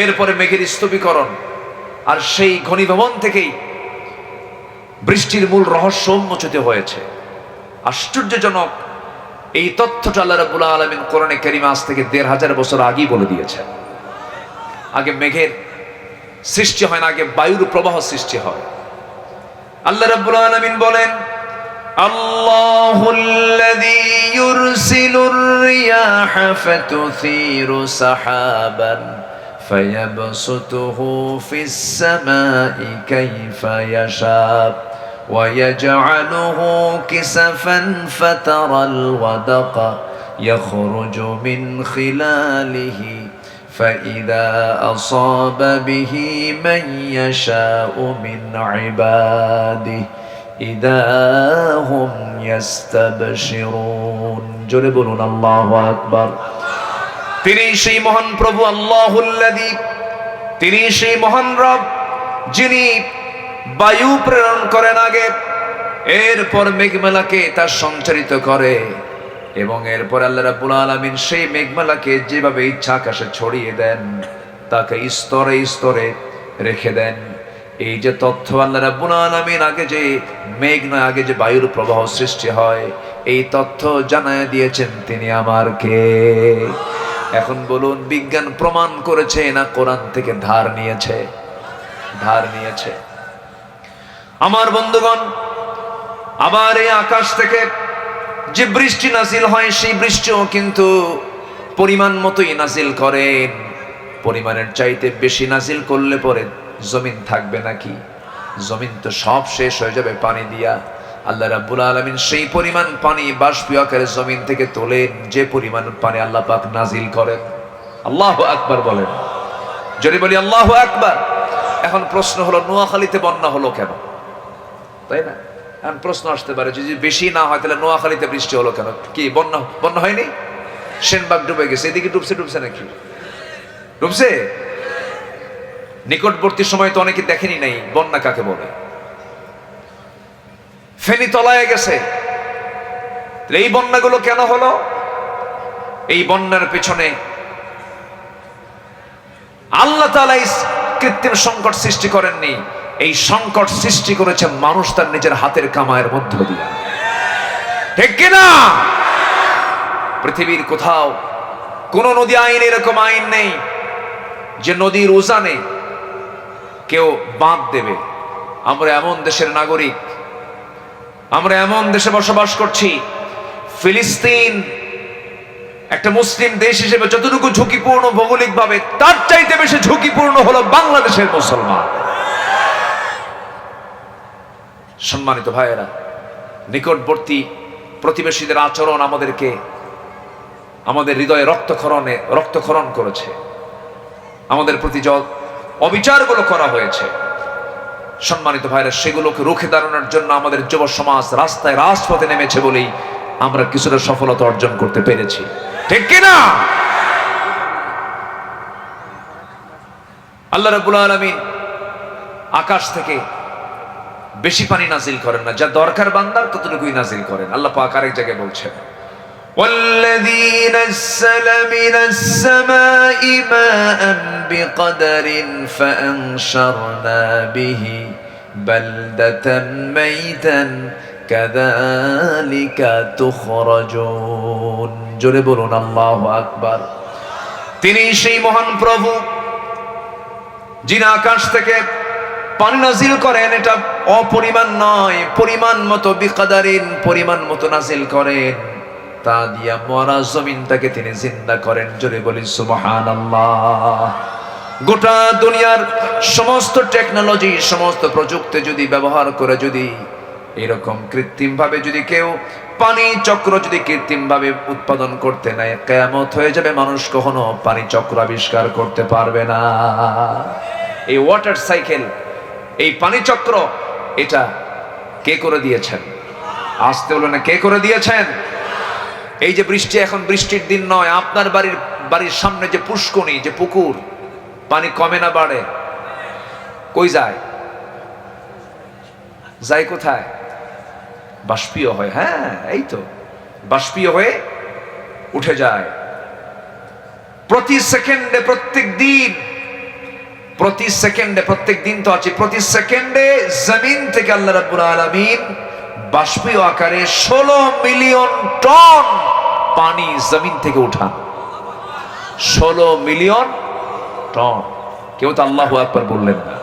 এরপরে মেঘের স্তূপীকরণ, আর সেই ঘনীভবন থেকেই বৃষ্টির মূল রহস্য উন্মোচিত হয়েছে। আশ্চর্যজনক এই তথ্যটা আল্লাহ রাব্বুল আলামিন কোরআনে কারীমে আজ থেকে ১৫০০ বছর আগেই বলে দিয়েছেন। আগে মেঘের সৃষ্টি হয় না, আগে বায়ুর প্রবাহ সৃষ্টি হয়। আল্লাহ রাব্বুল আলামিন বলেন, আল্লাহুল্লাযী ইউরসিলুর রিয়াহা ফাতুসীরু সাহাবান ফায়াবসুতুহু ফিস সামাই কাইফা ইয়াশা ويجعله كسفا فترى الودق يخرج من خلاله فإذا أصاب به من يشاء من عباده إذا هم يستبشرون জোরে বলুন আল্লাহু আকবার। তিনি সেই মহান প্রভু আল্লাহুল্লাযী, তিনি সেই মহান রব যিনি বায়ু প্রেরণ করেন আগে, এরপর মেঘমেলাকে তা সঞ্চারিত করে, এবং এরপর আল্লাহ রাব্বুল আলামিন সেই মেঘমেলাকে যেভাবে ইচ্ছা আকাশে ছড়িয়ে দেন, তাকে স্তরে স্তরে রেখে দেন। এই যে তথ্য আল্লাহ রাব্বুল আলামিন, আগে যে মেঘ নয়, আগে যে বায়ুর প্রবাহ সৃষ্টি হয়, এই তথ্য জানায় দিয়েছেন তিনি আমার কে? এখন বলুন, বিজ্ঞান প্রমাণ করেছে না কোরআন থেকে ধার নিয়েছে? ধার নিয়েছে। আমার বন্ধুগণ, আবার এই আকাশ থেকে যে বৃষ্টি নাজিল হয়, সেই বৃষ্টিও কিন্তু পরিমাণ মতোই নাজিল করেন। পরিমাণের চাইতে বেশি নাজিল করলে পরে জমিন থাকবে নাকি? জমিন তো সব শেষ হয়ে যাবে পানি দিয়া। আল্লাহ রাব্বুল আলামিন সেই পরিমাণ পানি বাষ্পীয় আকারে জমিন থেকে তোলেন, যে পরিমাণ পানি আল্লাহ পাক নাজিল করেন। আল্লাহু আকবার বলেন, জোরে বলি আল্লাহু আকবার। এখন প্রশ্ন হলো, নোয়াখালীতে বন্যা হলো কেন? তাই না? এখন প্রশ্ন আসতে পারে, যদি বেশি না হয় তাহলে নোয়াখালীতে বৃষ্টি হলো কেন? কি বন্যা হয়নি? সেনবাগ ডুবে গেছে, এদিকে ডুবছে নাকি? ডুবছে। নিকটবর্তী সময় তো অনেকে দেখেনি নাই বন্যা কাকে বলে। ফেনী তলায় গেছে। এই বন্যাগুলো কেন হলো? এই বন্যার পেছনে আল্লাহ তাআলা কৃত্রিম সংকট সৃষ্টি করেননি, এই সংকট সৃষ্টি করেছে মানুষ তার নিজের হাতের কামাইয়ের মধ্য দিয়ে। ঠিক কিনা? পৃথিবীর কোথাও কোন নদী আইন এরকম আইন নেই যে নদীর উজানে কেউ বাঁধ দেবে। আমরা এমন দেশের নাগরিক, আমরা এমন দেশে বসবাস করছি, ফিলিস্তিন একটা মুসলিম দেশ হিসেবে যতটুকু ঝুঁকিপূর্ণ ভৌগোলিকভাবে, তার চাইতে বেশি ঝুঁকিপূর্ণ হলো বাংলাদেশের মুসলমান। সম্মানিত ভাইয়েরা, নিকটবর্তী প্রতিবেশীদের আচরণ আমাদের হৃদয়ে রক্তক্ষরণ করেছে। আমাদের প্রতি যে অবিচারগুলো করা হয়েছে, সম্মানিত ভাইরা, সেগুলোকে রুখে দাঁড়ানোর জন্য আমাদের যুব সমাজ রাস্তায় রাজপথে নেমেছে বলেই আমরা কিছুটা সফলতা অর্জন করতে পেরেছি। ঠিক কিনা? আল্লাহ রাব্বুল আলামিন আকাশ থেকে বেশি পানি নাজিল করেন না, যা দরকার বান্দার ততটুকুই নাজিল করেন। আল্লাহ পাক আরেক জায়গায় বলছেন, والذي نزل من السماء ماء بقدر فأنشرنا به بلدة ميتا كذلك تخرجون জোরে বলুন আল্লাহু আকবার। তিনি সেই মহান প্রভু যিনি আকাশ থেকে পানি নাজিল করেন, এটা অপরিমাণ নয়, পরিমাণ মতো, বিকাদারিন, পরিমাণ মতো নাজিল করেন, তা দিয়া মরা জমিনটাকে তিনি জিন্দা করেন। জোরে বলি সুবহানাল্লাহ। গোটা দুনিয়ার সমস্ত টেকনোলজি, সমস্ত প্রযুক্তি যদি ব্যবহার করে, যদি এরকম কৃত্রিম ভাবে যদি কেউ পানি চক্র যদি কৃত্রিম ভাবে উৎপাদন করতে নাই, কিয়ামত হয়ে যাবে, মানুষ কখনো পানি চক্র আবিষ্কার করতে পারবে না। এই ওয়াটার সাইকেল, এই পানি চক্র, এটা কে করে দিয়েছেন? আসতে বলো না, কে করে দিয়েছেন? এই যে বৃষ্টি, এখন বৃষ্টির দিন নয়, আপনার বাড়ির সামনে যে পুষ্করণী, যে পুকুর, পানি কমে না বাড়ে? কই যায়? যায় কোথায়? বাষ্পীয় হয়। হ্যাঁ, এই তো বাষ্পীয় হয়ে উঠে যায়। প্রতি সেকেন্ডে, প্রত্যেক দিন, প্রতি সেকেন্ডে, প্রত্যেক দিন তো আছে, প্রতি সেকেন্ডে জমিন থেকে আল্লাহ রাব্বুল আলামিন বাষ্পীয় আকারে 16 মিলিয়ন টন পানি জমিন থেকে উঠান। 16 মিলিয়ন টন। কেউ তো আল্লাহু আকবার বললেন না।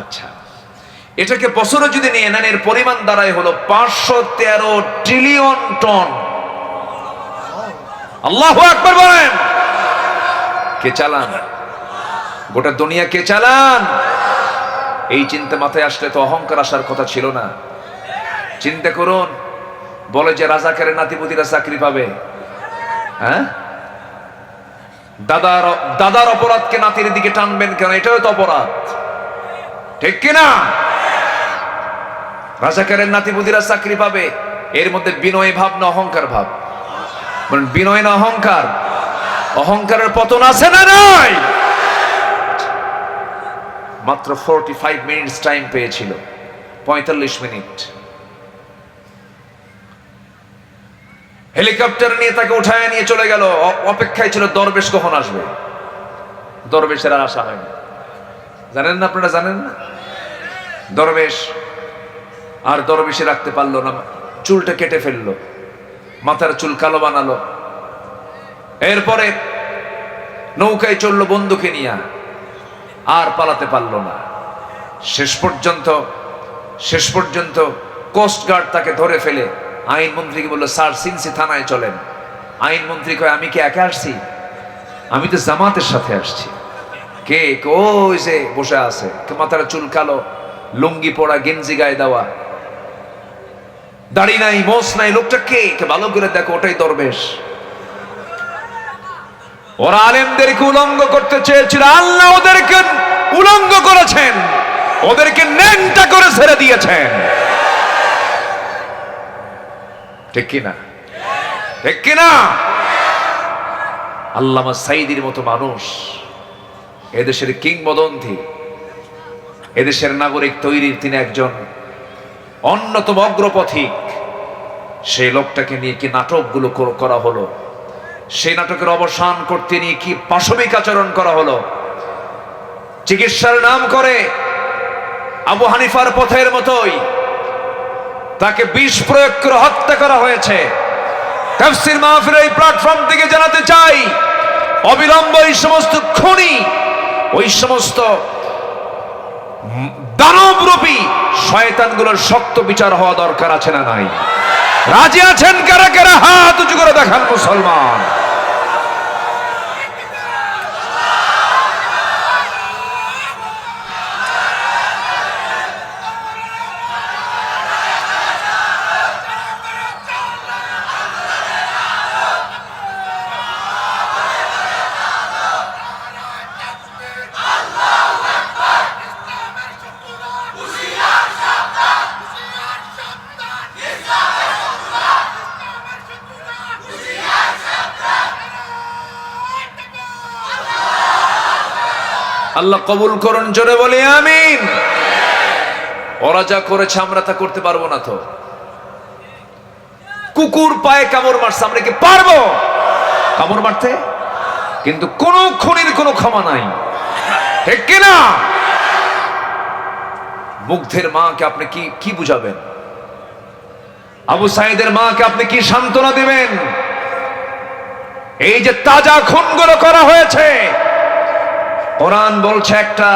আচ্ছা, এটাকে বছরে যদি নিয়ে নেন, এর পরিমাণ দাঁড়ায় হলো 513 ট্রিলিয়ন টন। আল্লাহু আকবার বলেন। কে চালান? গোটা দুনিয়া কে চালান? এই চিন্তা মাথায় আসলে তো অহংকার আসার কথা ছিল না। চিন্তা করুন, বলে যে রাজাকারের নাতিপুতিরা চাকরি পাবে। হ্যাঁ, দাদার অপরাধকে নাতির দিকে টানবেন কেন? এটাও তো অপরাধ, ঠিক কিনা? রাজাকারের নাতিপুতিরা চাকরি পাবে, এর মধ্যে বিনয় ভাব না অহংকার ভাব? বিনয় না অহংকার? অহংকারের পতন আছে না নাই? মাত্র 45 মিনিটস টাইম পেয়েছিল, 45 মিনিট। হেলিকপ্টার নিয়ে তাকে উঠায় নিয়ে চলে গেল। অপেক্ষায় ছিল দরবেশ কখন আসবে। দরবেশের আর আসা হয়নি। জানেন না? আপনারা জানেন না? দরবেশ আর দরবেশে রাখতে পারলো না, চুলটা কেটে ফেললো, মাথার চুল কালো বানালো। এরপরে নৌকায় চললো বন্দুকে নিয়ে, আর পালাতে পারলো না। শেষ পর্যন্ত কোস্ট গার্ড তাকে ধরে ফেলে আইনমন্ত্রীকে বললো, স্যার সিনসি থানায় চলেন। আইনমন্ত্রী কয়, আমি কি একা আসছি? আমি তো জামাতের সাথে আসছি। কে? ওই যে বসে আছে, মাথার চুল কালো, লুঙ্গি পরা, গেঞ্জি গায়ে দেওয়া, দাড়ি নাই, মোছ নাই। লোকটা কে? ভালো করে দেখো, ওটাই দরবেশ। ওরা আলেমদেরকে উলঙ্গ করতে চেয়েছিল, আল্লাহ ওদেরকে উলঙ্গ করেছেন, ওদেরকে ন্যাংটা করে ছেড়ে দিয়েছেন। ঠিক কিনা? ঠিক কিনা? আল্লামা সাঈদীর মতো মানুষ, এদেশের কিংবদন্তি, এদেশের নাগরিক তৈরির তিনি একজন অন্যতম অগ্রপথিক। সেই লোকটাকে নিয়ে কি নাটকগুলো করা হলো, সেই নাটকের অবসান করতে নিয়ে কি পাশবিক আচরণ করা হলো। চিকিৎসার নাম করে আবু হানিফার পথের মতোই তাকে বিষ প্রয়োগ করে হত্যা করা হয়েছে। তাফসীর মাহফিলের এই প্ল্যাটফর্ম থেকে জানাতে চাই, অবিলম্বে এই সমস্ত খুনি, ওই সমস্ত দানবরূপী শয়তানগুলোর শক্ত বিচার হওয়া দরকার আছে না নাই? রাজি আছেন কারা কারা? হাত উঁচু করে দেখান মুসলমান। আল্লাহ কবুল করুন, জোরে বলি আমিন। ওরা যা করেছে আমরা তা করতে পারবো না তো? কুকুর পায়ে কামড় মারছে, আমরা কি পারবো কামড় মারতে? কিন্তু কোন খুনির কোনো ক্ষমা নাই, ঠিক কিনা? মুগ্ধের মাকে আপনি কি বুঝাবেন? আবু সাঈদের মাকে আপনি কি সান্ত্বনা দিবেন? এই যে তাজা খুনগুলো করা হয়েছে, কোরআন বলছে একটা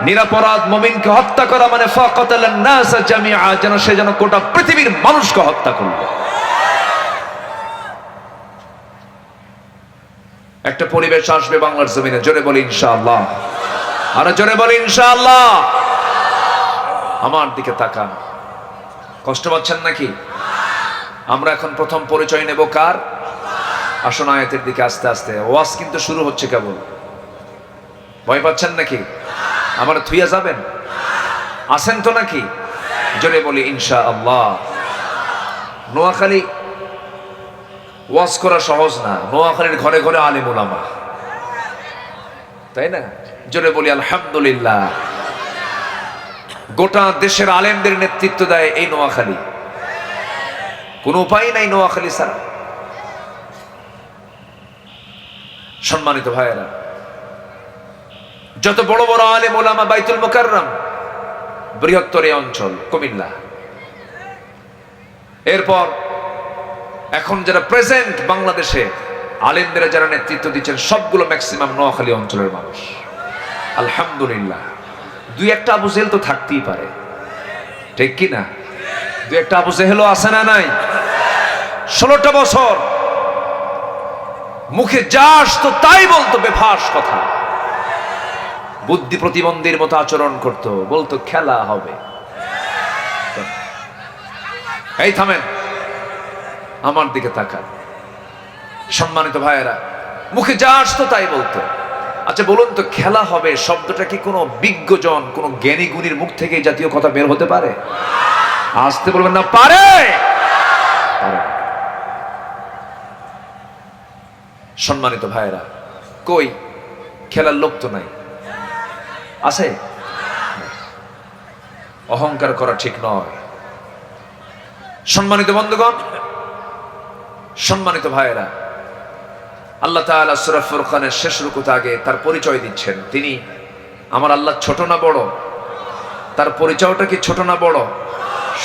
নিরপরাধ মুমিনকে হত্যা করা মানে ফাকাতালান নাস জামিআ, যেন সে যেন গোটা পৃথিবীর মানুষকে হত্যা করল। একটা পরিবেশ আসবে বাংলার জমিনে, জোরে বলি ইনশাআল্লাহ। আরে জোরে বলি ইনশাআল্লাহ। আমার দিকে তাকান, কষ্ট পাচ্ছেন নাকি? আমরা এখন প্রথম পরিচয় নেব কার? আসুন আয়াতের দিকে আস্তে আস্তে। ওয়াজ কিন্তু শুরু হচ্ছে কেবল। ভয় পাচ্ছেন নাকি? আমার থুইয়া যাবেন? আসেন তো নাকি? জোরে বলি ইনশাআল্লাহ। নোয়াখালী ওয়াজ করা সহজ না। নোয়াখালীর ঘরে ঘরে আলেম ওলামা, তাই না? জোরে বলি আলহামদুলিল্লাহ। গোটা দেশের আলেমদের নেতৃত্ব দেয় এই নোয়াখালী। কোনো উপায় নাই নোয়াখালী ছাড়া। সম্মানিত ভাইয়েরা, যত বড় বড় আলেম ওলামা বাইতুল মুকাররম, বৃহত্তর এই অঞ্চল কুমিল্লা। এরপর এখন যারা প্রেজেন্ট বাংলাদেশে আলেমদের যারা নেতৃত্ব দিচ্ছেন সবগুলো ম্যাক্সিমাম নোয়াখালী অঞ্চলের মানুষ। আলহামদুলিল্লাহ। দুই একটা আবু জেহেল তো থাকতেই পারে, ঠিক কি না? দুই একটা আবু জেহেলও আছে না নাই? 16টা বছর মুখে যা আসতো তাই বলতো, বেফাস কথা। বুদ্ধি প্রতিবন্ধীর মতো আচরণ করত, বলতো খেলা হবে। এই থামেন, আমার দিকে তাকান। সম্মানিত ভাইয়েরা, মুখে যা আসতো তাই বলতো। আচ্ছা বলুন তো, খেলা হবে শব্দটা কি কোনো বিজ্ঞজন, কোনো জ্ঞানী গুণীর মুখ থেকে এই জাতীয় কথা বের হতে পারে? আসতে বলবেন না, পারে? সম্মানিত ভাইয়েরা, কই খেলার লোক তো নাই, আছে? অহংকার করা ঠিক নয়। সম্মানিত বন্ধুগণ, সম্মানিত ভাইয়েরা, আল্লাহ তাআলা সূরা ফুরকানের শেষ রুকুতে আগে তার পরিচয় দিচ্ছেন। তিনি আমার আল্লাহ ছোট না বড়? তার পরিচয়টা কি ছোট না বড়?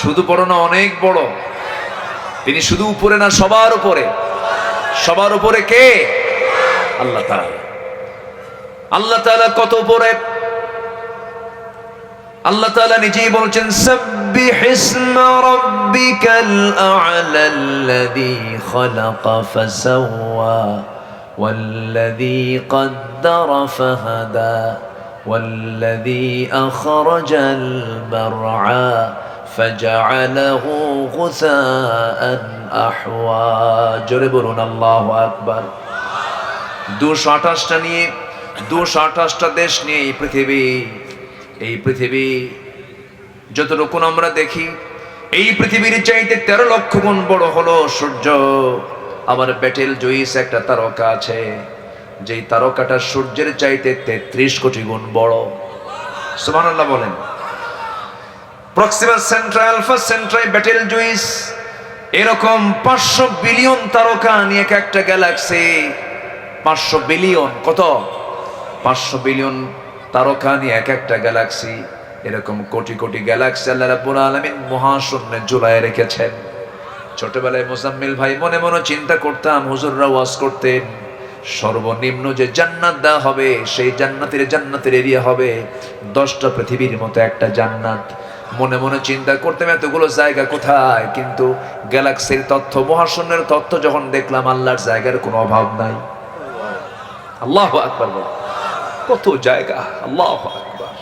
শুধু বড় না, অনেক বড়। তিনি শুধু উপরে না, সবার উপরে। সবার উপরে কে? আল্লাহ তাআলা। আল্লাহ তাআলা কত উপরে? আল্লাহ তাআলা নিজেই বলছেন, সাব্বিহ ইসমা রাব্বিকাল আ'লা আল্লাযী খালাকা ফাসাওয়া ওয়াল্লাযী কদ্দারা ফাহাদা ওয়াল্লাযী আখরাজাল মারআ ফাজআলাহু গুসাআন আহওয়া। জোরে বলুন আল্লাহু আকবার। 228টা নিয়ে, 228টা দেশ নিয়ে এই পৃথিবী যতটুকু আমরা দেখি, এই পৃথিবীর চাইতে 13 লক্ষ গুণ বড় হলো সূর্য। আবার বেটেল জুইস একটা তারকা আছে, যেই তারকাটা সূর্যের চাইতে 33 কোটি গুণ বড়। সুবহানাল্লাহ বলেন। Proxima Centauri, Alpha Centauri, Betelgeuse, এরকম 500 বিলিয়ন তারকা নিয়ে একটা গ্যালাক্সি। 500 বিলিয়ন, কত? 500 বিলিয়ন তারকা নিয়ে একটা গ্যালাক্সি। এরকম কোটি কোটি গ্যালাক্সি আল্লাহ রাব্বুল আলামিন মহাশূন্যে ঝুলায় রেখেছেন। ছোটবেলায় মুজাম্মিল ভাই মনে মনে চিন্তা করতাম, হুজুররা ওয়াজ করতেন, সর্বনিম্ন যে জান্নাত দেওয়া হবে সেই জান্নাতের এরিয়া হবে 10টা পৃথিবীর মতো একটা জান্নাত। মনে মনে চিন্তা করতাম এতগুলো জায়গা কোথায়, কিন্তু গ্যালাক্সির তথ্য, মহাশূন্যের তথ্য যখন দেখলাম, আল্লাহর জায়গার কোনো অভাব নাই। আল্লাহু আকবার বল। কত জায়গা, আল্লাহু আকবার।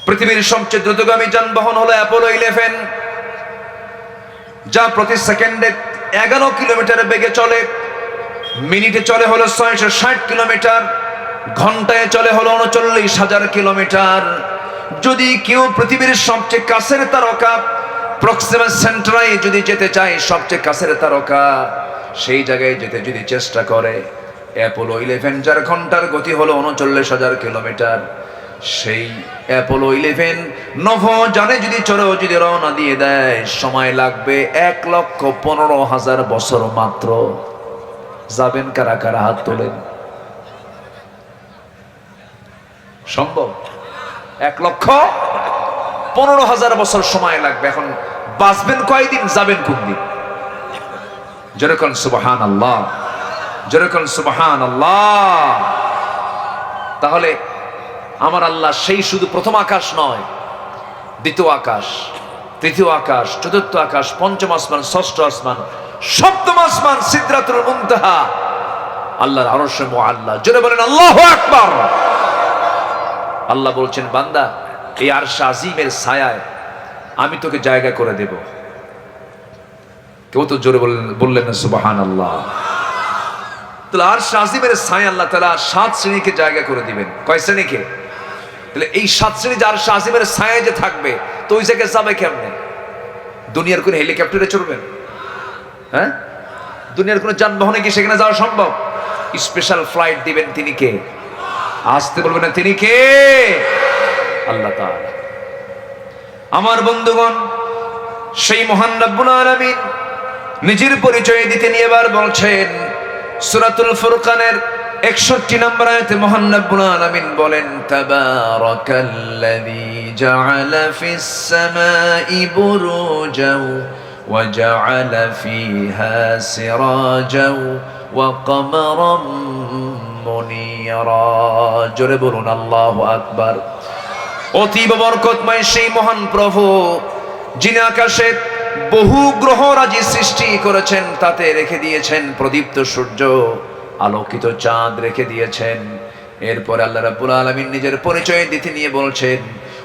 পৃথিবীর সবচেয়ে দ্রুতগামী যানবাহন হলো অ্যাপোলো 11, যা প্রতি সেকেন্ডে 11 কিলোমিটার বেগে চলে। মিনিটে চলে হলো 660 কিলোমিটার, ঘন্টায় চলে হলো 39,000 কিলোমিটার। যদি কেউ পৃথিবীর সবচেয়ে কাছের তারকা প্রক্সিমা সেন্ট্রাই যদি যেতে চায়, সবচেয়ে কাছের তারকা, সেই জায়গায় যেতে যদি চেষ্টা করে, অ্যাপোলো 11 যার ঘন্টার গতি হলো 39,000 কিলোমিটার, সেই অ্যাপোলো 11 নভোযানে যদি চড়েও যদি রওনা দিয়ে দেয়, সময় লাগবে 1,15,000 বছর মাত্র। যাবেন কারা কারা? হাত তোলেন। সম্ভব? 1,15,000 বছর সময় লাগবে। এখন বাঁচবেন কয়দিন, যাবেন কোন দিন? যেরকম সুবহানাল্লাহ, যেরকম সুবহানাল্লাহ। তাহলে আমার আল্লাহ সেই শুধু প্রথম আকাশ নয়, দ্বিতীয় আকাশ, তৃতীয় আকাশ, চতুর্থ আকাশ, পঞ্চম আসমান, ষষ্ঠ আসমান, সপ্তম আসমান, সিদরাতুল মুনতাহা, আল্লাহর আরশে মুআল্লা। জোরে বলেন আল্লাহু আকবার। আল্লাহ বলছেন, বান্দা, এই আরশ আজিমের ছায়ায় আমি তোকে জায়গা করে দেব। কেউ তো জোরে বললেন না সুবহানাল্লাহ। তাহলে আরশ আজিমের ছায়া আল্লাহ তাআলা 7 শ্রেণীকে জায়গা করে দিবেন। কয় শ্রেণীকে? তাহলে এই 7 শ্রেণী যে আরশ আজিমের ছায়া যে থাকবে, তো ওই জায়গায় যাবে কেমনে? দুনিয়ার কোন হেলিকপ্টারে চড়বেন? হ্যাঁ, দুনিয়ার কোন যানবাহনে কি সেখানে যাওয়া সম্ভব? স্পেশাল ফ্লাইট দিবেন তিনি কে? আসতে বলবেন না, তিনি কে? আল্লাহ তাআলা। আমার বন্ধুগণ, সেই মহান রব্বুল আলামিন নিজের পরিচয় দিতে নিয়ে এবার বলছেন সূরাতুল ফুরকানের 61 নম্বর আয়াতে মহান রব্বুল আলামিন বলেন, তাবারাকাল্লাযী জাআলা ফিস সামাই বুরুজাও ওয়া জাআলা ফিহা সিরাজাও ওয়া কমারাম মুনিরা। জোরে বলুন আল্লাহু আকবার। অতীব বরকতময় সেই মহান প্রভু, যিনি আকাশে বহু গ্রহরাজি সৃষ্টি করেছেন, তাতে রেখে দিয়েছেন প্রদীপ্ত সূর্য, আলোকিত চাঁদ রেখে দিয়েছেন। এরপর আল্লাহ রাব্বুল আলামিন নিজের পরিচয় দিতে নিয়ে বলছেন,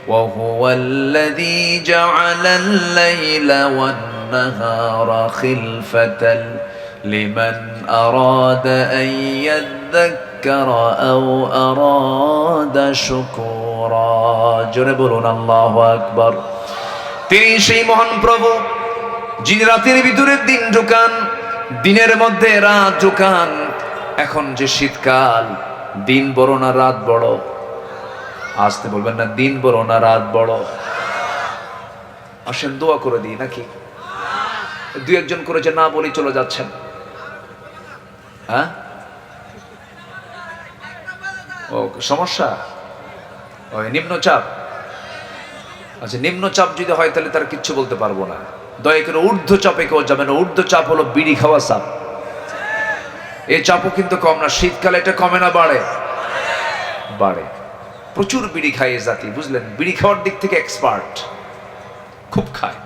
ওয়া হুয়াল্লাযী জাআলাল লাইলা ওয়ান নাহারা খিলফাতাল লিমান আরাদা আন ইয়াযাক্কারা আও আরাদা শুকুরা। জোরে বলুন আল্লাহু আকবার। তিনি সেই মহান প্রভু, যিনি রাতের ভিতরে দিন ঢুকান, দিনের মধ্যে রাত ঢুকান। এখন যে শীতকাল, দিন বড় না রাত বড়? আসতে বলবেন না, দিন বড় না রাত বড়? আসেন দোয়া করে দিই নাকি? দুই একজন করে যে না বলি চলে যাচ্ছেন। হ্যাঁ, ও সমস্যা ওই নিম্নচাপ। আচ্ছা, নিম্নচাপ যদি হয় তাহলে তার কিচ্ছু বলতে পারবো না। দয়া করে ঊর্ধ্বচাপে কেউ যাবে না। ঊর্ধ্বচাপ হলো বিড়ি খাওয়া চাপ। এই চাপও কিন্তু কম না। শীতকালে এটা কমে না বাড়ে? বাড়ে। প্রচুর বিড়ি খায় এই জাতি, বুঝলেন? বিড়ি খাওয়ার দিক থেকে এক্সপার্ট, খুব খায়।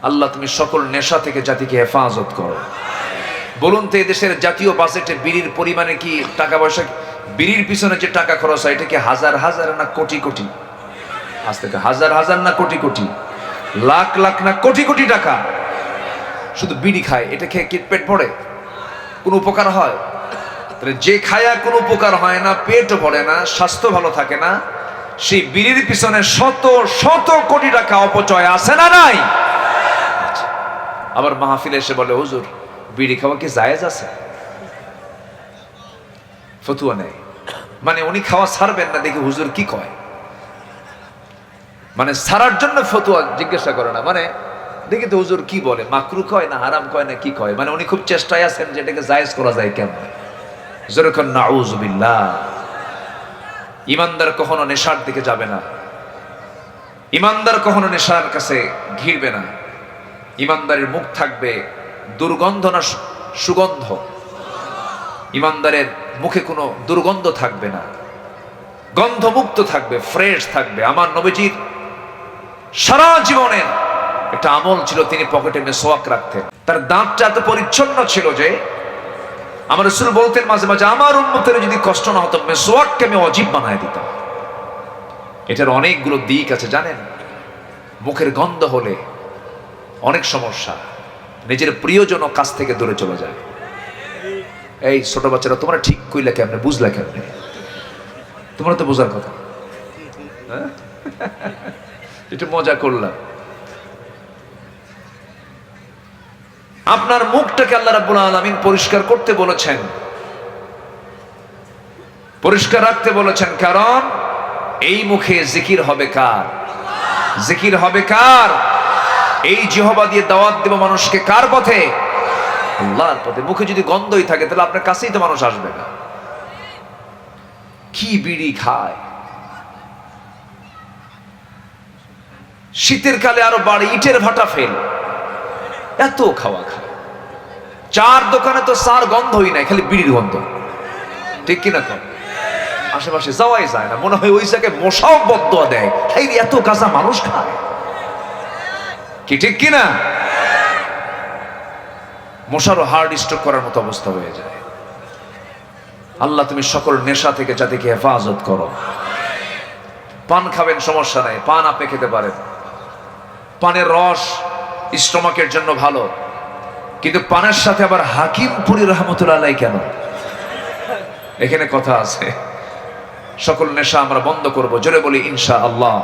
আল্লাহ তুমি সকল নেশা থেকে জাতিকে হেফাজত করো। বলুন তো, এদেশের জাতীয় বাজেটে বিড়ির পরিমাণে কি টাকা পয়সা, বিড়ির পিছনে যে টাকা খরচ হয়, এটা কি হাজার হাজার না কোটি কোটি? আজ থেকে হাজার হাজার না কোটি কোটি, লাখ লাখ না কোটি কোটি টাকা শুধু বিড়ি খায়। এটা খেয়ে কি পেট ভরে? কোনো উপকার হয়? তাহলে যে খায়া কোনো উপকার হয় না, পেটও ভরে না, স্বাস্থ্য ভালো থাকে না, সেই বিড়ির পিছনে শত শত কোটি টাকা অপচয় আছে না নাই? আবার মাহফিলে এসে বলে, হুজুর বিড়ি খাওয়া কি জায়েজ আছে? ফতুয়া নেই। মানে উনি খাওয়া ছাড়বেন না, দেখি হুজুর কি কয়। মানে ছাড়ার জন্য ফতুয়া জিজ্ঞাসা করে না, মানে দেখি তো হুজুর কি বলে, মাকরু কয় না হারাম কয় না কি কয়। মানে উনি খুব চেষ্টায় আছেন যে এটাকে জায়েজ করা যায় কেমন। যেরকম নাউযুবিল্লাহ। ইমানদার কখনো নেশার দিকে যাবে না। ইমানদার কখনো নেশার কাছে ঘিরবে না। ইমানদারের মুখ থাকবে দুর্গন্ধ না সুগন্ধ? ইমানদারের মুখে কোনো দুর্গন্ধ থাকবে না, গন্ধমুক্ত থাকবে, ফ্রেশ থাকবে। আমার নবীজির সারা জীবনের একটা আমল ছিল, তিনি পকেটে মেসওয়াক রাখতেন। তার দাঁতটা এত পরিচ্ছন্ন ছিল যে আমার রাসূল বলতেন মাঝে মাঝে, আমার উম্মতের যদি কষ্ট না হতো, মেসওয়াককে আমি ওয়াজিব বানায় দিতাম। এটার অনেকগুলো দিক আছে জানেন। মুখের গন্ধ হলে অনেক সমস্যা, নিজের প্রিয়জন কাছ থেকে দূরে চলে যায়। এই ছোট বাচ্চারা, তোমরা ঠিক কইলা কেমনে, বুঝলা কেমনে? তোমরা তো বোঝার কথা। হ্যাঁ, একটু মজা করলাম। আপনার মুখটাকে আল্লাহ রাব্বুল আলামিন পরিষ্কার করতে বলেছেন, পরিষ্কার রাখতে বলেছেন। কারণ এই মুখে জিকির হবে কার? জিকির হবে কার? এই জিহ্বা দিয়ে দাওয়াত দেব মানুষকে কার পথে? আল্লাহর পথে। মুখে যদি গন্ধই থাকে তাহলে আপনার কাছেই তো মানুষ আসবে না। কি বিড়ি খায়! শীতের কালে আরো বাড়ি, ইটের ভাটা ফেল, এত খাওয়া খায়। চার দোকানে তো চার গন্ধই নাই, খালি বিড়ির গন্ধ। ঠিক কিনা কর? আশেপাশে যাওয়াই যায় না, মনে হয় ওই জায়গায় মশাও বদদোয়া দেয়, এই এত কাঁচা মানুষ খায়। কি ঠিক কিনা? মশারও হার্ট স্ট্রোক করার মতো অবস্থা হয়ে যায়। আল্লাহ তুমি সকল নেশা থেকে জাতিকে হেফাজত করো। পান খাবেন, সমস্যা নাই, পান আপনি খেতে পারেন। পানের রস স্টমাকের জন্য ভালো, কিন্তু পানের সাথে আবার হাকিমপুরি রহমতুল্লাহ আলাইহি কেন? এখানে কথা আছে। সকল নেশা আমরা বন্ধ করব, জোরে বলি ইনশাআল্লাহ।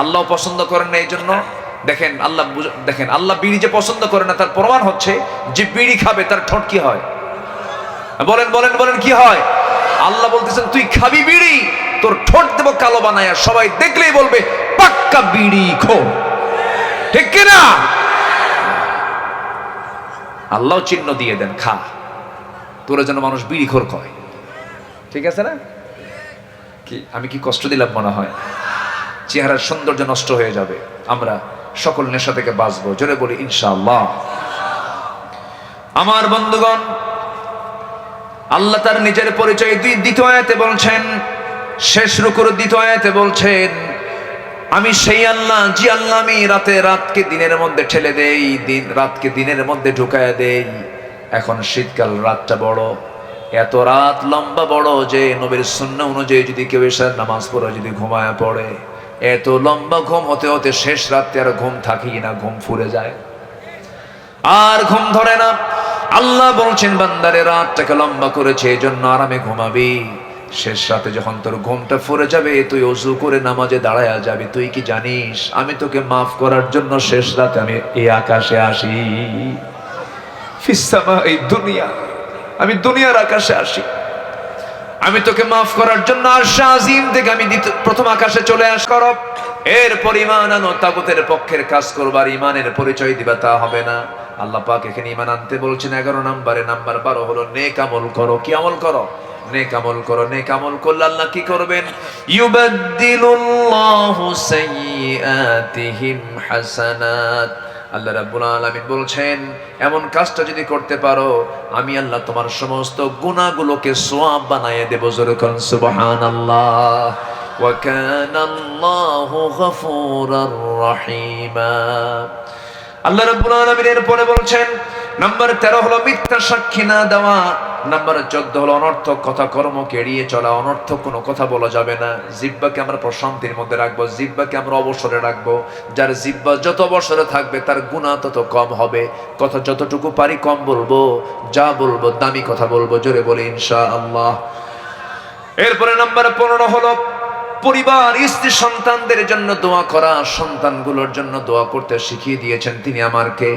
আল্লাহ পছন্দ করেন না, এই জন্য দেখেন আল্লাহ বিড়ি যে পছন্দ করে না তার প্রমাণ হচ্ছে যে বিড়ি খাবে তার ঠোঁট কি হয়? বলেন বলেন বলেন, কি হয়? আল্লাহ বলতেছেন তুই খাবি বিড়ি, তোর ঠোঁট দেব কালো বানায়া, সবাই দেখলেই বলবে পাক্কা বিড়ি খো, ঠিক কিনা? আল্লাহ চিহ্ন দিয়ে দেন, খা, তোরা যেন মানুষ বিড়ি খোর কয়, ঠিক আছে না? কি আমি কি কষ্ট দিলাম মনে হয়? চেহারার সৌন্দর্য নষ্ট হয়ে যাবে। আমরা সকল নেশা থেকে বাঁচবো, জোরে বলি ইনশাআল্লাহ। আমার বন্ধুগণ, আল্লাহ তার নিজের পরিচয় দ্বিতীয় আয়াতে বলছেন, শেষ রুকুর দ্বিতীয় আয়াতে বলছেন, আমি সেই আল্লাহ যে আল্লাহ আমি রাতকে দিনের মধ্যে ঠেলে দেই, রাতকে দিনের মধ্যে ঢুকায় দেই। এখন শীতকাল, রাতটা বড়, এত রাত লম্বা বড় যে নবীর সুন্নাহ অনুযায়ী যদি কেউ এশার নামাজ পড়ে যদি ঘুমায় পড়ে, এত লম্বা ঘুম হতে হতে শেষ রাতে আর ঘুম থাকি না, ঘুম ফুরে যায়, আর ঘুম ধরে না। আল্লাহ বলছেন বান্দারে রাতটাকে লম্বা করেছে এই জন্য আরামে ঘুমাবি, শেষ রাতে যখন তোর ঘুমটা ফুরে যাবে তুই ওযু করে নামাজে দাঁড়ায়া যাবি। তুই কি জানিস আমি তোকে মাফ করার জন্য শেষ রাতে আমি এই আকাশে আসি, ফিস-সামা, এই দুনিয়া, আমি দুনিয়ার আকাশে আসি, আমি তোকে মাফ করার জন্য আরশে আজিম থেকে আমি প্রথম আকাশে চলে আস করব। এরপর ঈমান আনো, তাগুতের পক্ষের কাজ করবার ঈমানের পরিচয় দিবা তা হবে না। আল্লাহ পাক এখানে ঈমান আনতে বলছেন 11 নম্বরে, নাম্বার 12 হলো নেক আমল করো। কি আমল করো? নেক আমল করো। নেক আমল করলে আল্লাহ কি করবেন? ইউবাদদিলুল্লাহু সাইয়্যাতিহিম হাসানাত। আল্লাহ রাব্বুল আলামিন বলছেন এমন কাজটা যদি করতে পারো আমি আল্লাহ তোমার সমস্ত গুনাহগুলোকে সওয়াব বানায়ে দেব। জোরে কোন সুবহানাল্লাহ। ওয়া কানাল্লাহু গফুরার রহিমা। আল্লাহ রাব্বুল আলামিন এরপরে বলছেন নাম্বার 13 হলো মিথ্যা সাক্ষী না দেওয়া। নাম্বার 14 হলো অনর্থক কথা কর্মকে এড়িয়ে চলা। অনর্থক কোনো কথা বলা যাবে না। জিহ্বাকে আমরা প্রশান্তির মধ্যে রাখবো, জিহ্বাকে আমরা অবসরে রাখবো। যার জিহ্বা যত অবসরে থাকবে তার গুনাহ তত কম হবে। কথা যতটুকু পারি কম বলবো, যা বলবো দামি কথা বলবো। জোরে বলি ইনশাআল্লাহ। এরপরে নাম্বার 15 হলো পরিবার, স্ত্রী, সন্তানদের জন্য দোয়া করা। সন্তানগুলোর জন্য দোয়া করতে শিখিয়ে দিয়েছেন তিনি আমারকে।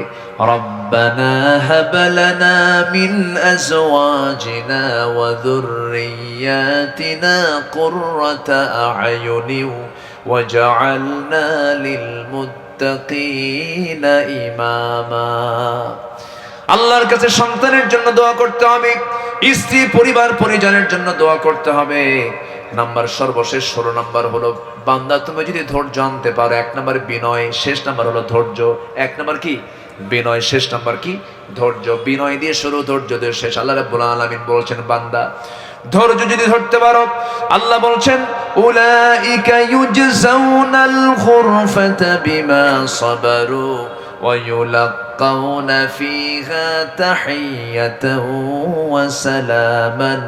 রব্বানা হাব লানা মিন আজওয়াজিনা ওয়া যুররিয়াতিনা কুররাতা আ'য়ুনিন ওয়াজআলনা লিল মুত্তাকিনা ইমামা। আল্লাহর কাছে সন্তানের জন্য দোয়া করতে হবে, স্ত্রী, পরিবার, পরিজনের জন্য দোয়া করতে হবে। নাম্বার সর্বশেষ 16 নাম্বার হলো বান্দা তুমি যদি ধৈর্য আনতে পারো। 1 নাম্বার বিনয়, শেষ নাম্বার হলো ধৈর্য। 1 নাম্বার কি? বিনয়, শেষ নাম্বার কি? ধৈর্য। বিনয় দিয়ে শুরু, ধৈর্য দিয়ে শেষ। আল্লাহ রাব্বুল আলামিন বলছেন বান্দা ধৈর্য যদি ধরতে পারো, আল্লাহ বলছেন উলাইকা ইউজজাউনাল গুরফাতা বিমা সাবারু ওয়া ইউলাক্কাউনা ফিহা তাহিয়াতান ওয়া সালামান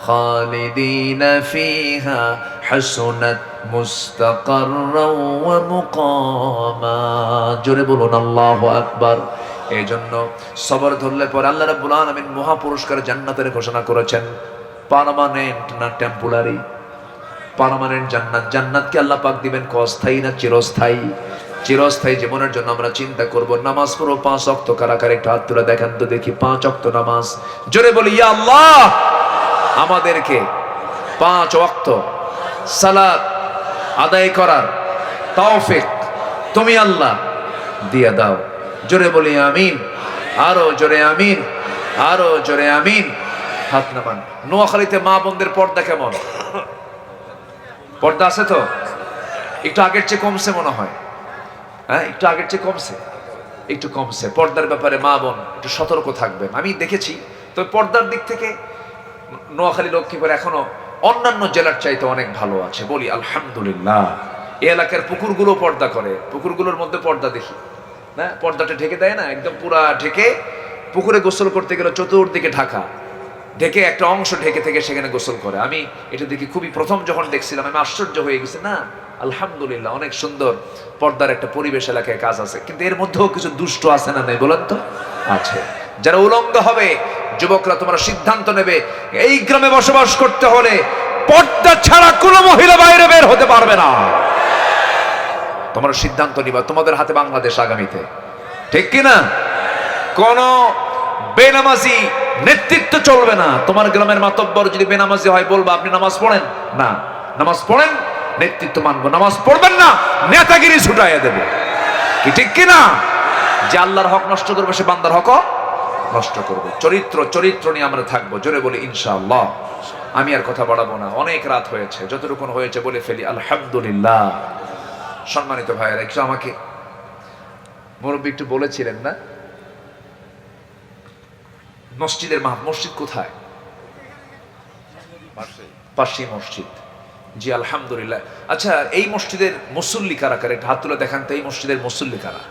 খালিদিনা ফিহা হাসুনাত মুস্তাকাররাও ওয়া মুকামা। জোরে বলুন আল্লাহু আকবার। এই জন্য সবর ধরলে পরে আল্লাহ রাব্বুল আলামিন মহা পুরস্কার জান্নাতের ঘোষণা করেছেন। পার্মানেন্ট না টেম্পোরারি? পার্মানেন্ট জান্নাত। জান্নাতকে আল্লাহ পাক দিবেন অস্থায়ী না চিরস্থায়ী? চিরস্থায়ী জীবনের জন্য আমরা চিন্তা করব। নামাজ পড়ো 5 ওয়াক্ত। কারাকার একটা হাত তুলে দেখান তো দেখি 5 ওয়াক্ত নামাজ। জোরে বলি ইয়া আল্লাহ আমাদেরকে 5 ওয়াক্ত সালাত আদায় করার তৌফিক তুমি আল্লাহ দিয়ে দাও। জোরে বলি আমিন। আরো জোরে আমিন, আরো জোরে আমিন। হাত নামান। নোয়াখালীতে মা বোনদের পর্দা কেমন? পর্দা আছে তো? একটু আগের চেয়ে কমছে মনে হয়। হ্যাঁ, একটু আগের চেয়ে কমছে, একটু কমছে। পর্দার ব্যাপারে মা বোন একটু সতর্ক থাকবেন। আমি দেখেছি তো পর্দার দিক থেকে নোয়াখালী, লক্ষ্মীপুর এখনো অন্যান্য জেলার চাইতে অনেক ভালো আছে। বলি আলহামদুলিল্লাহ। এই এলাকার পুকুরগুলো পর্দা করে। পুকুরগুলোর মধ্যে পর্দা দেখি না, পর্দাটা ঢেকে দেয় না, একদম পুরা ঢেকে। পুকুরে গোসল করতে গেলে চতুর্দিকে ঢাকা, ঢেকে একটা অংশ ঢেকে থেকে সেখানে গোসল করে। আমি এটা দেখি খুবই, প্রথম যখন দেখছিলাম আমি আশ্চর্য হয়ে গেছি। না আলহামদুলিল্লাহ, অনেক সুন্দর পর্দার একটা পরিবেশ এলাকায় কাজ আছে। কিন্তু এর মধ্যেও কিছু দুষ্ট আছে না, নাই বলেন তো? আছে। যারা উলঙ্গ হবে, যুবকরা তোমরা সিদ্ধান্ত নেবে এই গ্রামে বসবাস করতে হলে পর্দা ছাড়া কোনো মহিলা বাইরে বের হতে পারবে না। তোমরা সিদ্ধান্ত নিবা, তোমাদের হাতে বাংলাদেশ আগামীতে, ঠিক কিনা? কোন বেনামাজি নেতৃত্ব চলবে না। তোমার গ্রামের মাতব্বর যদি বেনামাজি হয় বলবা আপনি নামাজ পড়েন না, নামাজ পড়েন নেতৃত্ব মানবো, নামাজ পড়বেন না নেতাগিরি ছুটাইয়া দেব, কি ঠিক কিনা? যে আল্লাহর হক নষ্ট করবে সে বান্দার হক নষ্ট করবে। চরিত্র নিয়ে আমরা থাকবো, জোরে বলি ইনশাআল্লাহ। আমি আর কথা বাড়াবো না, অনেক রাত হয়েছে, যতটুকু হয়েছে বলে ফেলি আলহামদুলিল্লাহ। সম্মানিত ভাইয়েরা, একটু আমাকে মুরব্বী একটু বলেছিলেন না মসজিদের মসজিদ কোথায়? পাশে মসজিদ। জি আলহামদুলিল্লাহ। আচ্ছা, এই মসজিদের মুসল্লি কারা কারা? একটু হাত তুলে দেখান তো, এই মসজিদের মুসল্লি কারা?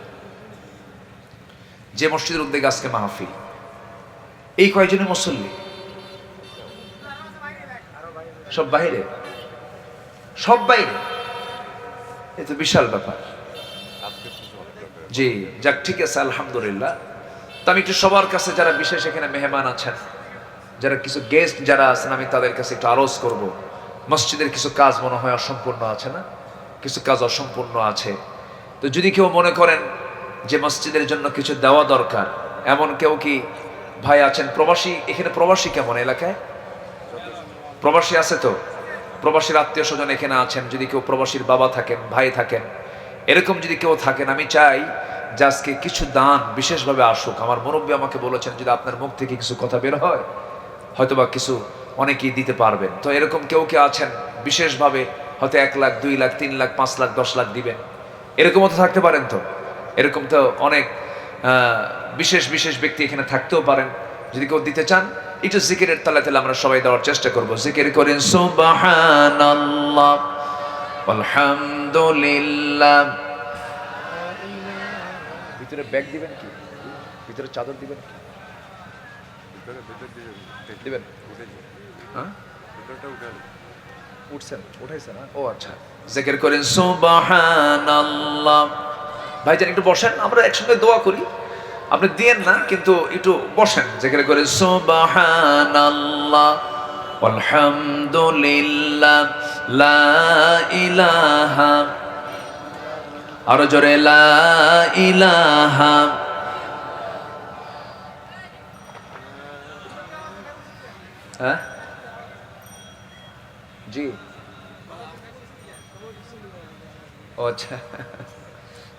যে মসজিদের উদ্যোগে আজকে মাহফিল, এই কয়জনের মুসল্লি? সব বাইরে, সব বাইরে, এ তো বিশাল ব্যাপার। জি যাক, ঠিক আছে আলহামদুলিল্লাহ। তো আমি একটু সবার কাছে যারা বিশেষ এখানে মেহমান আছেন, যারা কিছু গেস্ট যারা আছেন, আমি তাদের কাছে একটু আরজ করব। মসজিদের কিছু কাজ মনে হয় অসম্পূর্ণ আছে না? কিছু কাজ অসম্পূর্ণ আছে। তো যদি কেউ মনে করেন যে মসজিদের জন্য কিছু দেওয়া দরকার, এমন কেউ কি ভাই আছেন? প্রবাসী, এখানে প্রবাসী কেমন এলাকায়? প্রবাসী আছে তো? প্রবাসীর আত্মীয় স্বজন এখানে আছেন, যদি কেউ প্রবাসীর বাবা থাকেন, ভাই থাকেন, এরকম যদি কেউ থাকেন, আমি চাই যে আজকে কিছু দান বিশেষভাবে আসুক। আমার মুরব্বী আমাকে বলেছেন যদি আপনার মুখ থেকে কিছু কথা বের হয় হয়তোবা কিছু অনেকেই দিতে পারবেন। তো এরকম কেউ কে আছেন বিশেষভাবে, হয়তো 1 লাখ, 2 লাখ, 3 লাখ, 5 লাখ, 10 লাখ দিবেন, এরকমও তো থাকতে পারেন। তো এরকম তো অনেক বিশেষ বিশেষ ব্যক্তি এখানে থাকতেও পারেন। যদি কেউ দিতে চান, একটু জিকিরের তালে তালে আমরা সবাই দেওয়ার চেষ্টা করব। জিকির করেন সুবহানাল্লাহ আলহামদুলিল্লাহ। ভিতরে ব্যাগ দিবেন কি? ভিতরে চাদর দিবেন কি? দিবেন? হ্যাঁ, উঠছেন, উঠাইছেন? ও আচ্ছা, জিকির করেন সুবহানাল্লাহ। ভাইজান একটু বসেন, আমরা একসঙ্গে দোয়া করি। আপনি দিয়েন না, কিন্তু একটু বসেন, জিকির করেন সুবহানাল্লাহ আলহামদুলিল্লাহ লা ইলাহা, আরো জোরে লা ইলাহা। হ্যাঁ জি, ও আচ্ছা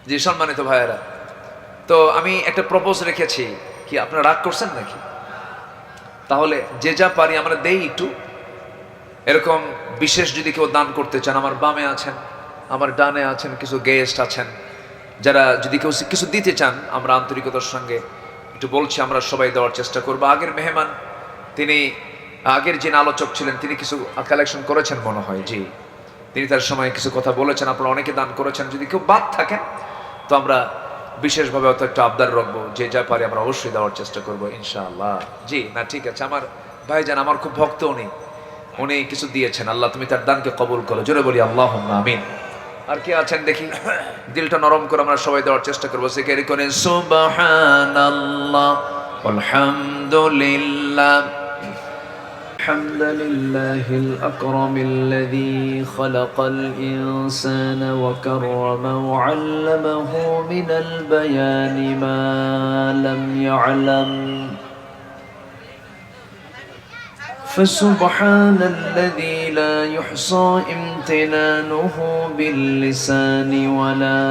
জি। সম্মানিত ভাইয়েরা, তো আমি একটা প্রপোজ রেখেছি, কি আপনারা রাগ করছেন নাকি? তাহলে যে যা পারি আমরা দেই একটু। এরকম বিশেষ যদি কেউ দান করতে চান, আমার বামে আছেন, আমার ডানে আছেন, কিছু গেস্ট আছেন, যারা যদি কেউ কিছু দিতে চান, আমরা আন্তরিকতার সঙ্গে একটু বলছি, আমরা সবাই দেওয়ার চেষ্টা করবো। আগের মেহমান, তিনি আগের যিনি আলোচক ছিলেন, তিনি কিছু কালেকশন করেছেন মনে হয়। জি, তিনি তার সময় কিছু কথা বলেছেন, আপনারা অনেকে দান করেছেন। যদি কেউ বাদ থাকেন তো আমরা বিশেষভাবে অত একটা আবদার রাখবো, যে যা পারি আমরা অবশ্যই দেওয়ার চেষ্টা করবো ইনশাআল্লাহ। জি না, ঠিক আছে। আমার ভাইজান, আমার খুব ভক্ত, উনি কিছু দিয়েছেন, আল্লাহ তুমি তার দানকে কবুল করো, জোরে বলি আল্লাহুম্মা আমিন। আর কে আছেন দেখি, দিলটা নরম করে আমরা সবাই দেওয়ার চেষ্টা করবো। জিকির করেন সুবহানাল্লাহ আলহামদুলিল্লাহ। الحمد لله الأكرم الذي خلق الإنسان وكرم وعلمه من البيان ما لم يعلم، فسبحان الذي لا يحصى امتنانه باللسان ولا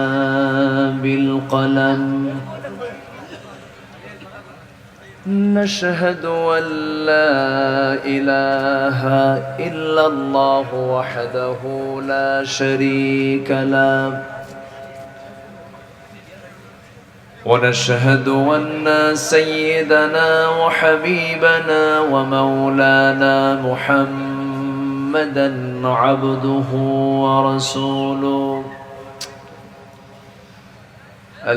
بالقلم. نشهد أن لا إله إلا الله وحده لا شريك له، ونشهد أن سيدنا وحبيبنا ومولانا محمدا عبده ورسوله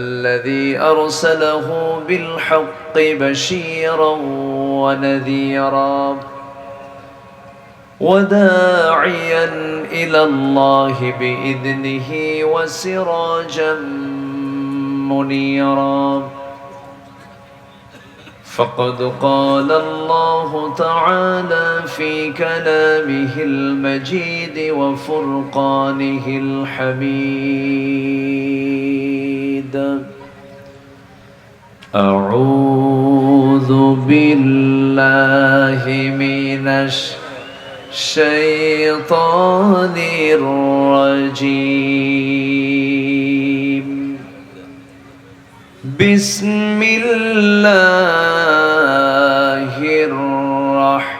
الذي أرسله بالحق بشيرا ونذيرا وداعيا إلى الله بإذنه وسراجا منيرا. فقد قال الله تعالى في كلامه المجيد وفرقانه الحميد: أعوذ بالله من الشيطان الرجيم. بسم الله الرحمن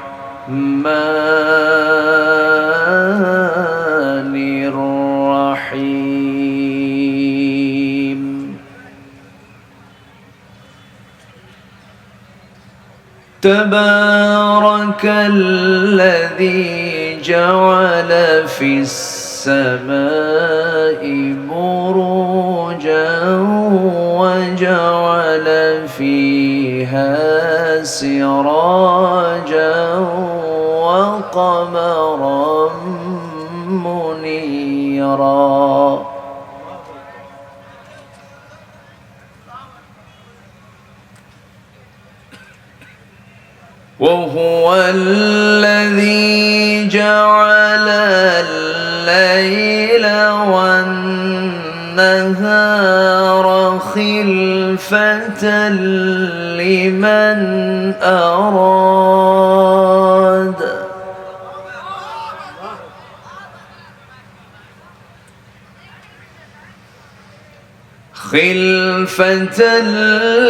الرحيم. تبارك الذي جعل في السماء بروجا وجعل فيها سراجا وقمرا منيرا. وهو الذي جعل الليل والنهار خلفة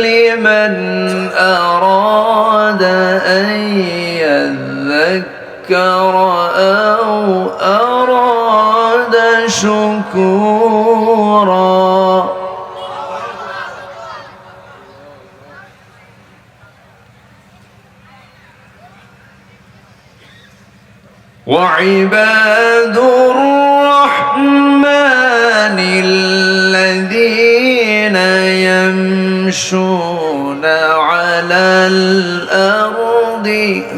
لمن أراد أن يذكر أو أراد شكورا. وعباد الرحمن الذين يمشون على الأرض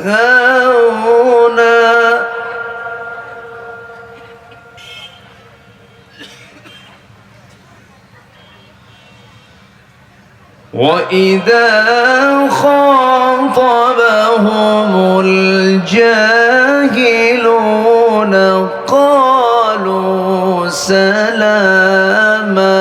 هونا وإذا خاطبهم الجاهلون قالوا سلاما.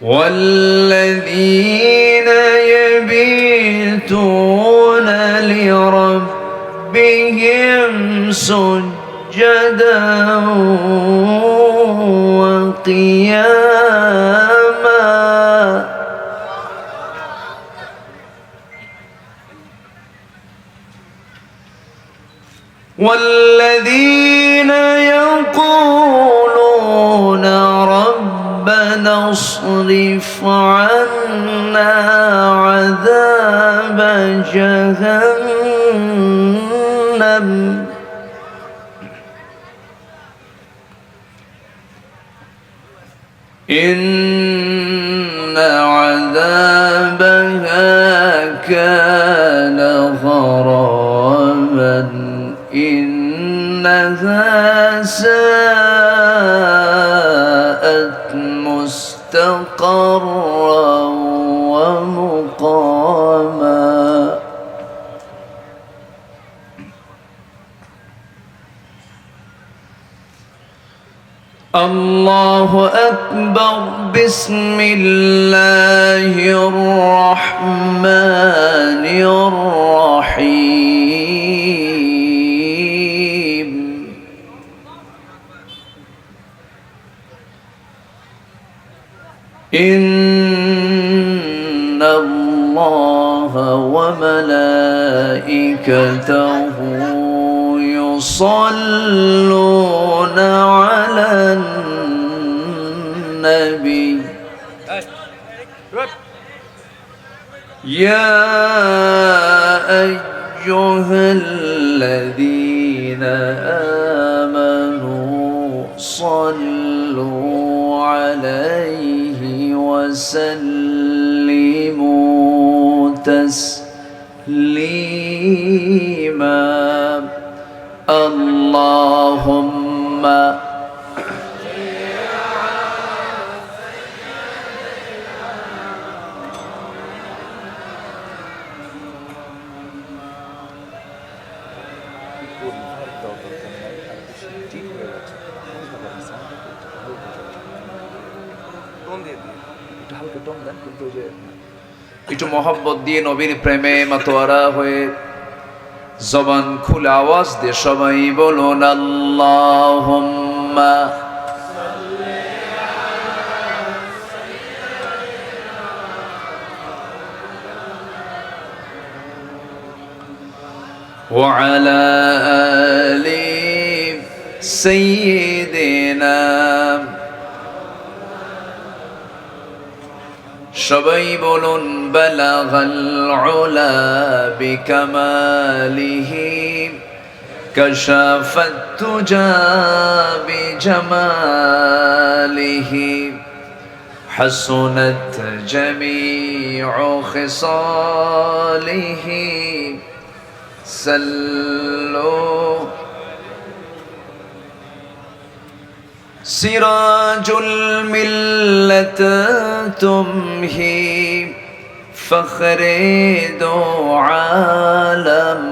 والذين يبيتون لربهم سجدا وقياما. والذين يقولون ربنا اصرف عنا عذاب جهنم إن عذابها كان غراما إنها ساءت مستقرا ومقاما. الله أكبر. بسم الله الرحمن الرحيم. إن الله وملائكته يصلون على النبي يا أيها الذين آمنوا صلوا عليه وسلموا تسليما. اللهم একটু হালকা টোন দেন, কিন্তু ওই যে একটু মহব্বত দিয়ে নবীর প্রেমে মাতোয়ারা হয়ে জবান খুলে আওয়াজ দিয়ে সবাই বলুন আল্লাহুম্মা ওয়া আলা আলি সাইয়্যিদিনা। সবাই বলুন বালাগাল উলা বিকামালিহি কাশাফাত তুজা বিজামালিহি হাসুনাত জামিউ খিসালিহি সাল্লু। সিরাজুল মিল্লাত তুমহি ফখরে দো আলম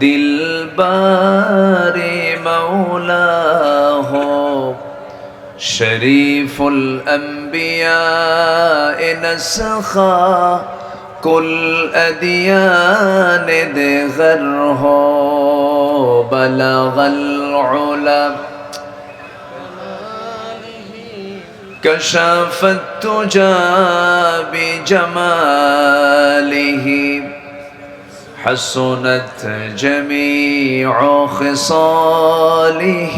দিলবারে মৌলা হো শরীফুল আম্বিয়া নসখা কুল আদিয়ান দেগর হো বলগল উলা كشف التجى بجماله حسنت جميع خصاله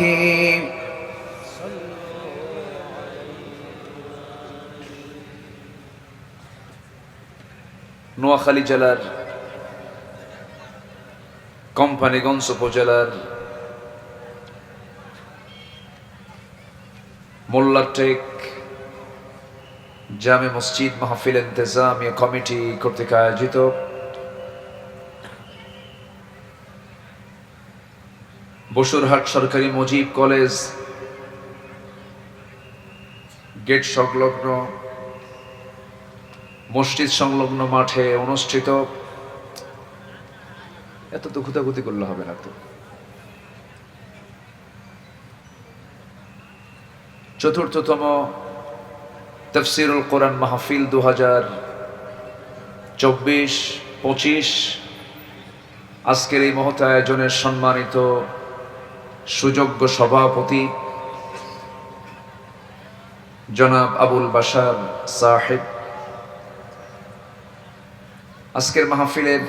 নোয়াখালী জেলার কোম্পানিগঞ্জ উপজেলার মোল্লাটেক জামে মসজিদ মাহফিল ইন্তেজামিয়া কমিটি কর্তৃক আয়োজিত বসুরহাট সরকারি মুজিব কলেজ গেট সংলগ্ন মসজিদ সংলগ্ন মাঠে অনুষ্ঠিত, এত তো খুঁতাখুতি করলে হবে না তো, চতুর্থতম তাফসীরুল কোরআন মাহফিল 2024-25 আজকের এই মহৎ আয়োজনের সম্মানিত সুযোগ্য সভাপতি জনাব আবুল বাশার সাহেব, আজকের মাহফিলের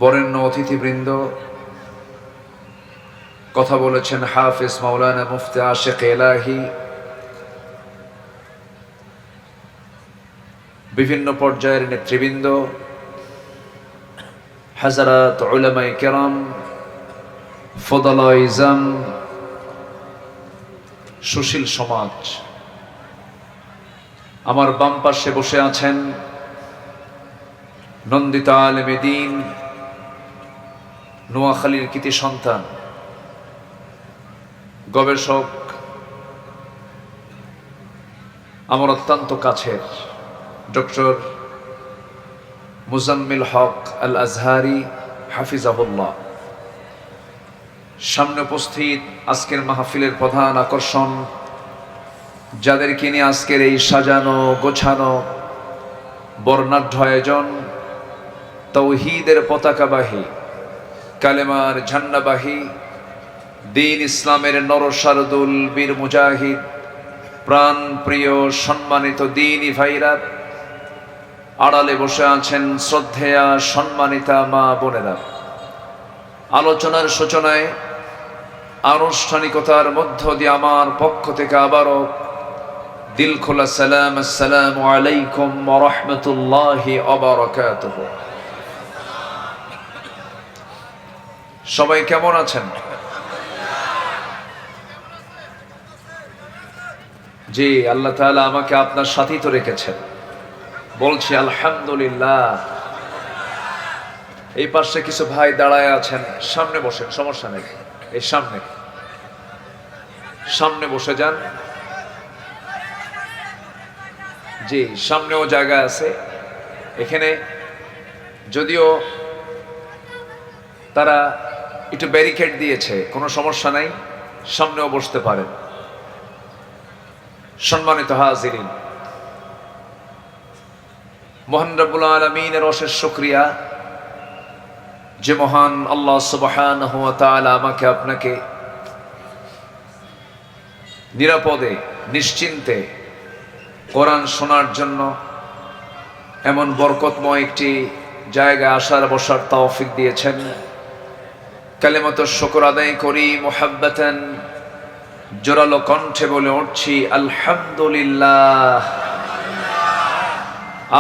বরেণ্য অতিথিবৃন্দ, কথা বলেছেন হাফেজ মাওলানা মুফতি আশিক এলাহি, বিভিন্ন পর্যায়ের নেতৃবৃন্দ, হাজারাত উলামায়ে কেরাম, ফদলায়ে ইজাম, সুশীল সমাজ। আমার বাম পাশে বসে আছেন নন্দিত আলেমে দ্বীন, নোয়াখালীর কৃতি সন্তান, গবেষক, আমার অত্যন্ত কাছের ডক্টর মুজাম্মিল হক আল আজহারি হাফিজাহুল্লাহ। সামনে উপস্থিত আজকের মাহফিলের প্রধান আকর্ষণ, যাদেরকে নিয়ে আজকের এই সাজানো গোছানো বর্ণাঢ্য আয়োজন, তাওহীদের পতাকাবাহী, কালেমার ঝান্ডাবাহী, দ্বীন ইসলামের নরসারদুল বীর মুজাহিদ, প্রাণ প্রিয় সম্মানিত দ্বীনি ভাইরা, আড়ালে বসে আছেন শ্রদ্ধেয়া সম্মানিতা মা বোনেরা। আলোচনার সূচনায় আনুষ্ঠানিকতার মধ্য দিয়ে আমার পক্ষ থেকে আবারও দিল খোলা সালাম, আসসালামু আলাইকুম ওয়া রাহমাতুল্লাহি ওয়া বারাকাতুহু। সবাই কেমন আছেন? জি, আল্লাহ তাআলা আমাকে আপনার সাথেই তো রেখেছেন, বলছি আলহামদুলিল্লাহ। এই পাশে কিছু ভাই দাঁড়ায় আছেন, সামনে বসেন, সমস্যা নেই, এই সামনে বসে যান। জি, সামনেও জায়গা আছে। এখানে যদিও তারা একটু ব্যারিকেড দিয়েছে, কোনো সমস্যা নাই, সামনেও বসতে পারেন। সম্মানিত হাজিরিন, মহান রব্বুল আলামিনের অশেষ শুকরিয়া যে মহান আল্লাহ সুবহানাহু ওয়া তাআলা আমাকে আপনাকে নিরাপদে নিশ্চিন্তে কোরআন শোনার জন্য এমন বরকতময় একটি জায়গায় আসার বসার তৌফিক দিয়েছেন। কালিমাতুশ শুকর আদায় করি মুহাব্বাতান, জোরালো কণ্ঠে বলে উঠছি আলহামদুলিল্লাহ।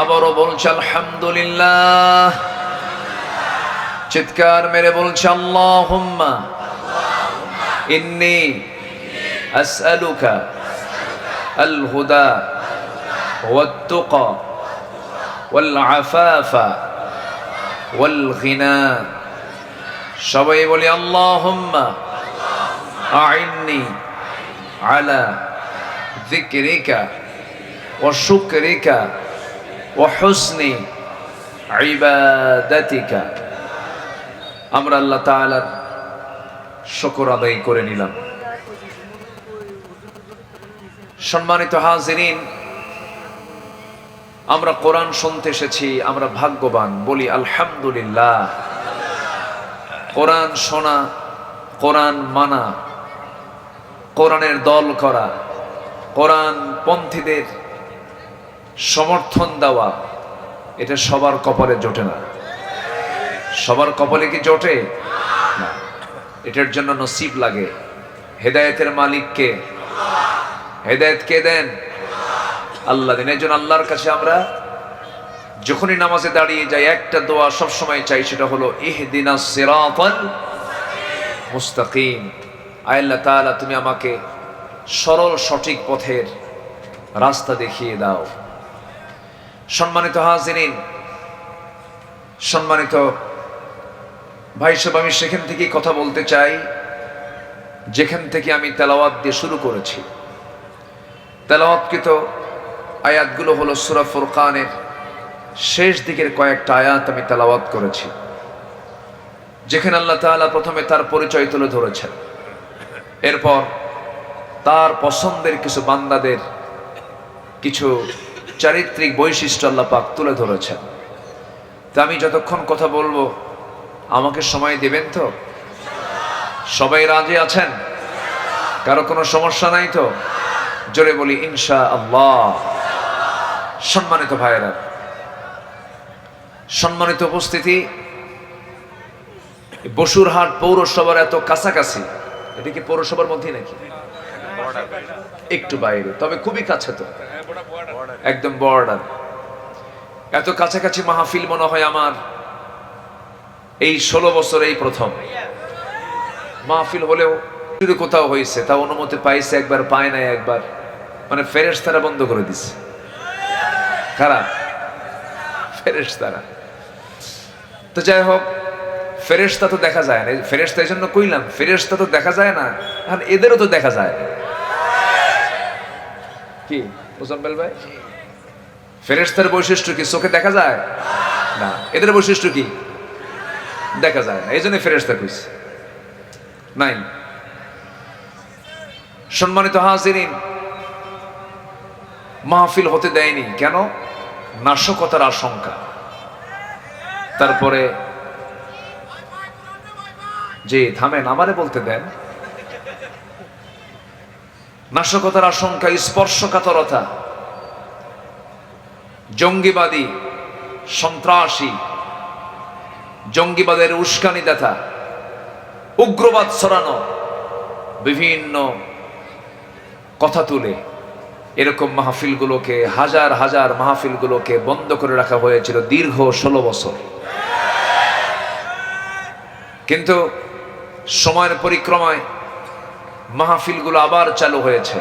আবারও বলছি আলহামদুলিল্লাহ। চিৎকার মেরে বলছি আল্লাহুম্মা ইন্নী আসআলুকা আল হুদা ওয়াত তুকা ওয়াল আফাফা ওয়াল গিনা। সবাই বলি আল্লাহুম্মা আইন্নি আলা যিকরিকা ওয়া শুকরিকা ওয়া হুসনি ইবাদাতিকা। আমরা আল্লাহ তাআলার শুকর আদায় করে নিলাম। সম্মানিত হাজিরিন, আমরা কোরআন শুনতে এসেছি, আমরা ভাগ্যবান, বলি আলহামদুলিল্লাহ। কোরআন শোনা, কোরআন মানা, কোরআনের দল করা, কোরআন পন্থীদের সমর্থন দেওয়া, এটা সবার কপালে জোটে না। সবার কপালে কি জোটে না? এটার জন্য নসিব লাগে। হেদায়েতের মালিককে, হেদায়েত কে দেন? আল্লাহ দেন। এর জন্য আল্লাহর কাছে আমরা যখনই নামাজে দাঁড়িয়ে যাই একটা দোয়া সবসময় চাই, সেটা হলো ইহদিনাস সিরাতাল মুস্তাকিম। আয় আল্লাহ তাআলা, তুমি আমাকে সরল সঠিক পথের রাস্তা দেখিয়ে দাও। সম্মানিত হাজিরিন, সম্মানিত ভাই সব, আমি সেখান থেকে কথা বলতে চাই যেখান থেকে আমি তেলাওয়াত দিয়ে শুরু করেছি। তেলাওয়াতকৃত আয়াতগুলো হলো সূরা ফুরকানের শেষ দিকের কয়েকটা আয়াত আমি তেলাওয়াত করেছি, যেখানে আল্লাহ তাআলা প্রথমে তার পরিচয় তুলে ধরেছেন, এরপর তার পছন্দের কিছু বান্দাদের কিছু চারিত্রিক বৈশিষ্ট্য আল্লাহ পাক তুলে ধরেছেন। তা আমি যতক্ষণ কথা বলবো আমাকে সময় দেবেন তো? সবাই রাজি আছেন? কারো কোনো সমস্যা নাই তো? জোরে বলি ইনশাআল্লাহ। সম্মানিত ভাইয়েরা, সম্মানিত উপস্থিতি, বসুরহাট পৌরসভার এত কাছাকাছি, এটা কি পৌরসভার মধ্যে নাকি? একটু বাইরে, তবে খুবই কাছে তো, একদম বর্ডার। এত কাছাকাছি মাহফিল মনে হয় আমার এই 16 বছর এই প্রথম। মাহফিল হলেও যদি কোথাও হয়েছে তা অনুমতি পাইছে একবার, পায় নাই একবার, মানে ফেরেশতারা বন্ধ করে দিছে। খারাপ ফেরেশতারা। তো যাই হোক, ফেরেশতা তো দেখা যায় না। ফেরেশতা এই জন্য কইলাম, ফেরেশতা তো দেখা যায় না, আর এদেরও তো দেখা যায় না। কি মুজাম্মেল ভাই, ফেরেশতার বৈশিষ্ট্য কি? চোখে দেখা যায় না। এদের বৈশিষ্ট্য কি? দেখা যায় না। এই জন্য ফেরেশতা কইছে নাই। সম্মানিত হাজিরিন, মাহফিল হতে দেয়নি কেন? নাশকতার আশঙ্কা। তারপরে যে থামেন, আমারে বলতে দেন। নাশকতার আশঙ্কা, স্পর্শকাতরতা, জঙ্গিবাদী, সন্ত্রাসী, জঙ্গিবাদের উস্কানি দেতা, উগ্রবাদ ছড়ানো, বিভিন্ন কথা তুলে এরকম মাহফিলগুলোকে, হাজার হাজার মাহফিলগুলোকে বন্ধ করে রাখা হয়েছিল দীর্ঘ 16 বছর। কিন্তু সময়ের পরিক্রমায় মাহফিলগুলো আবার চালু হয়েছে।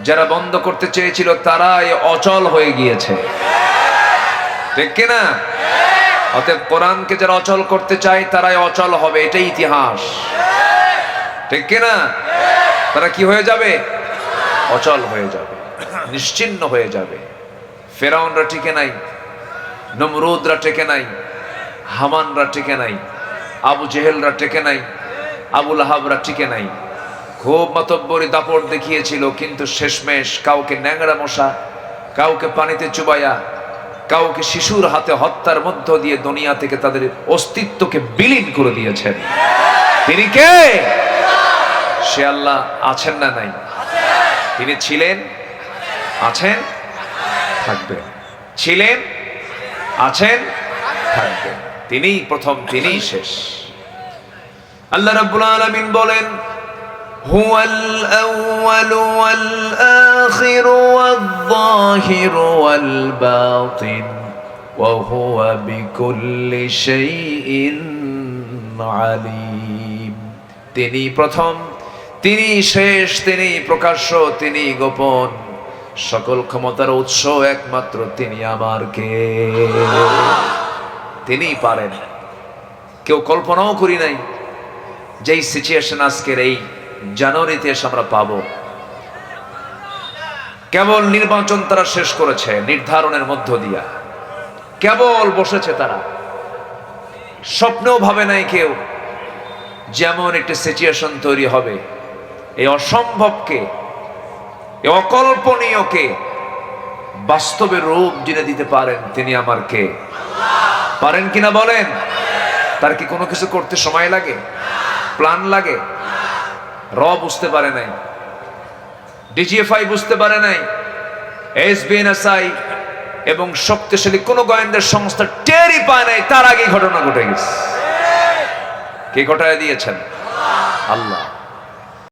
যারা বন্ধ করতে চেয়েছিল তারাই অচল হয়ে গিয়েছে, ঠিক কিনা? অতএব কোরআনকে যারা অচল করতে চায় তারাই অচল হবে, এটাই ইতিহাস, ঠিক কিনা? তারা কি হয়ে যাবে? অচল হয়ে যাবে, নিশ্চিহ্ন হয়ে যাবে। ফেরাউনরা টিকে নাই, নমরুদরা টিকে নাই, হামানরা টিকে নাই, আবু জেহেলরা টিকে নাই, আবু লাহাবরা টিকে নাই। খুব মাতব্বরি দাপট দেখিয়েছিল, কিন্তু শেষমেশ কাউকে ন্যাংরা মশা, কাউকে পানিতে চুবাইয়া, কাউকে শিশুর হাতে হত্যার মধ্য দিয়ে দুনিয়া থেকে তাদের অস্তিত্বকে বিলীন করে দিয়েছেন। তিনি কে? সে আল্লাহ আছেন না নাই? তিনি ছিলেন, আছেন, থাকবেন। ছিলেন, আছেন, থাকবেন। তিনিই প্রথম, তিনিই শেষ। আল্লাহ রাব্বুল আলামিন বলেন, হুয়াল আউয়ালু ওয়াল আখিরু ওয়াল যাহিরু ওয়াল বাতিন ওয়া হুয়া বিকুল্লি শাইইন আলীম। তিনি প্রথম, তিনি শেষ, তিনি প্রকাশ্য, তিনি গোপন। সকল ক্ষমতার উৎস একমাত্র তিনি আমার কে। তিনিই পারেন। কেউ কল্পনাও করি নাই যেই সিচুয়েশন আজকের এই জানুয়ারিতে এসে আমরা পাবো। কেবল নির্বাচন তারা শেষ করেছে, নির্ধারণের মধ্য দিয়া কেবল বসেছে তারা। স্বপ্নেও ভাবে নাই কেউ যেমন একটি সিচুয়েশন তৈরি হবে। এই অসম্ভবকে, এই অকল্পনীয়কে বাস্তবের রূপ যিনি দিতে পারেন তিনি আমার কে। পারেন কিনা বলেন? তার কি কোনো কিছু করতে সময় লাগে, প্ল্যান লাগে? র বুঝতে পারে নাই, ডিজিএফআই বুঝতে পারে নাই, এসবিএনএসআই এবং শক্তিশালী কোন গোয়েন্দা সংস্থা টেরই পায় নাই, তার আগে ঘটনা ঘটে গেছে। কে ঘটায় দিয়েছেন? আল্লাহ।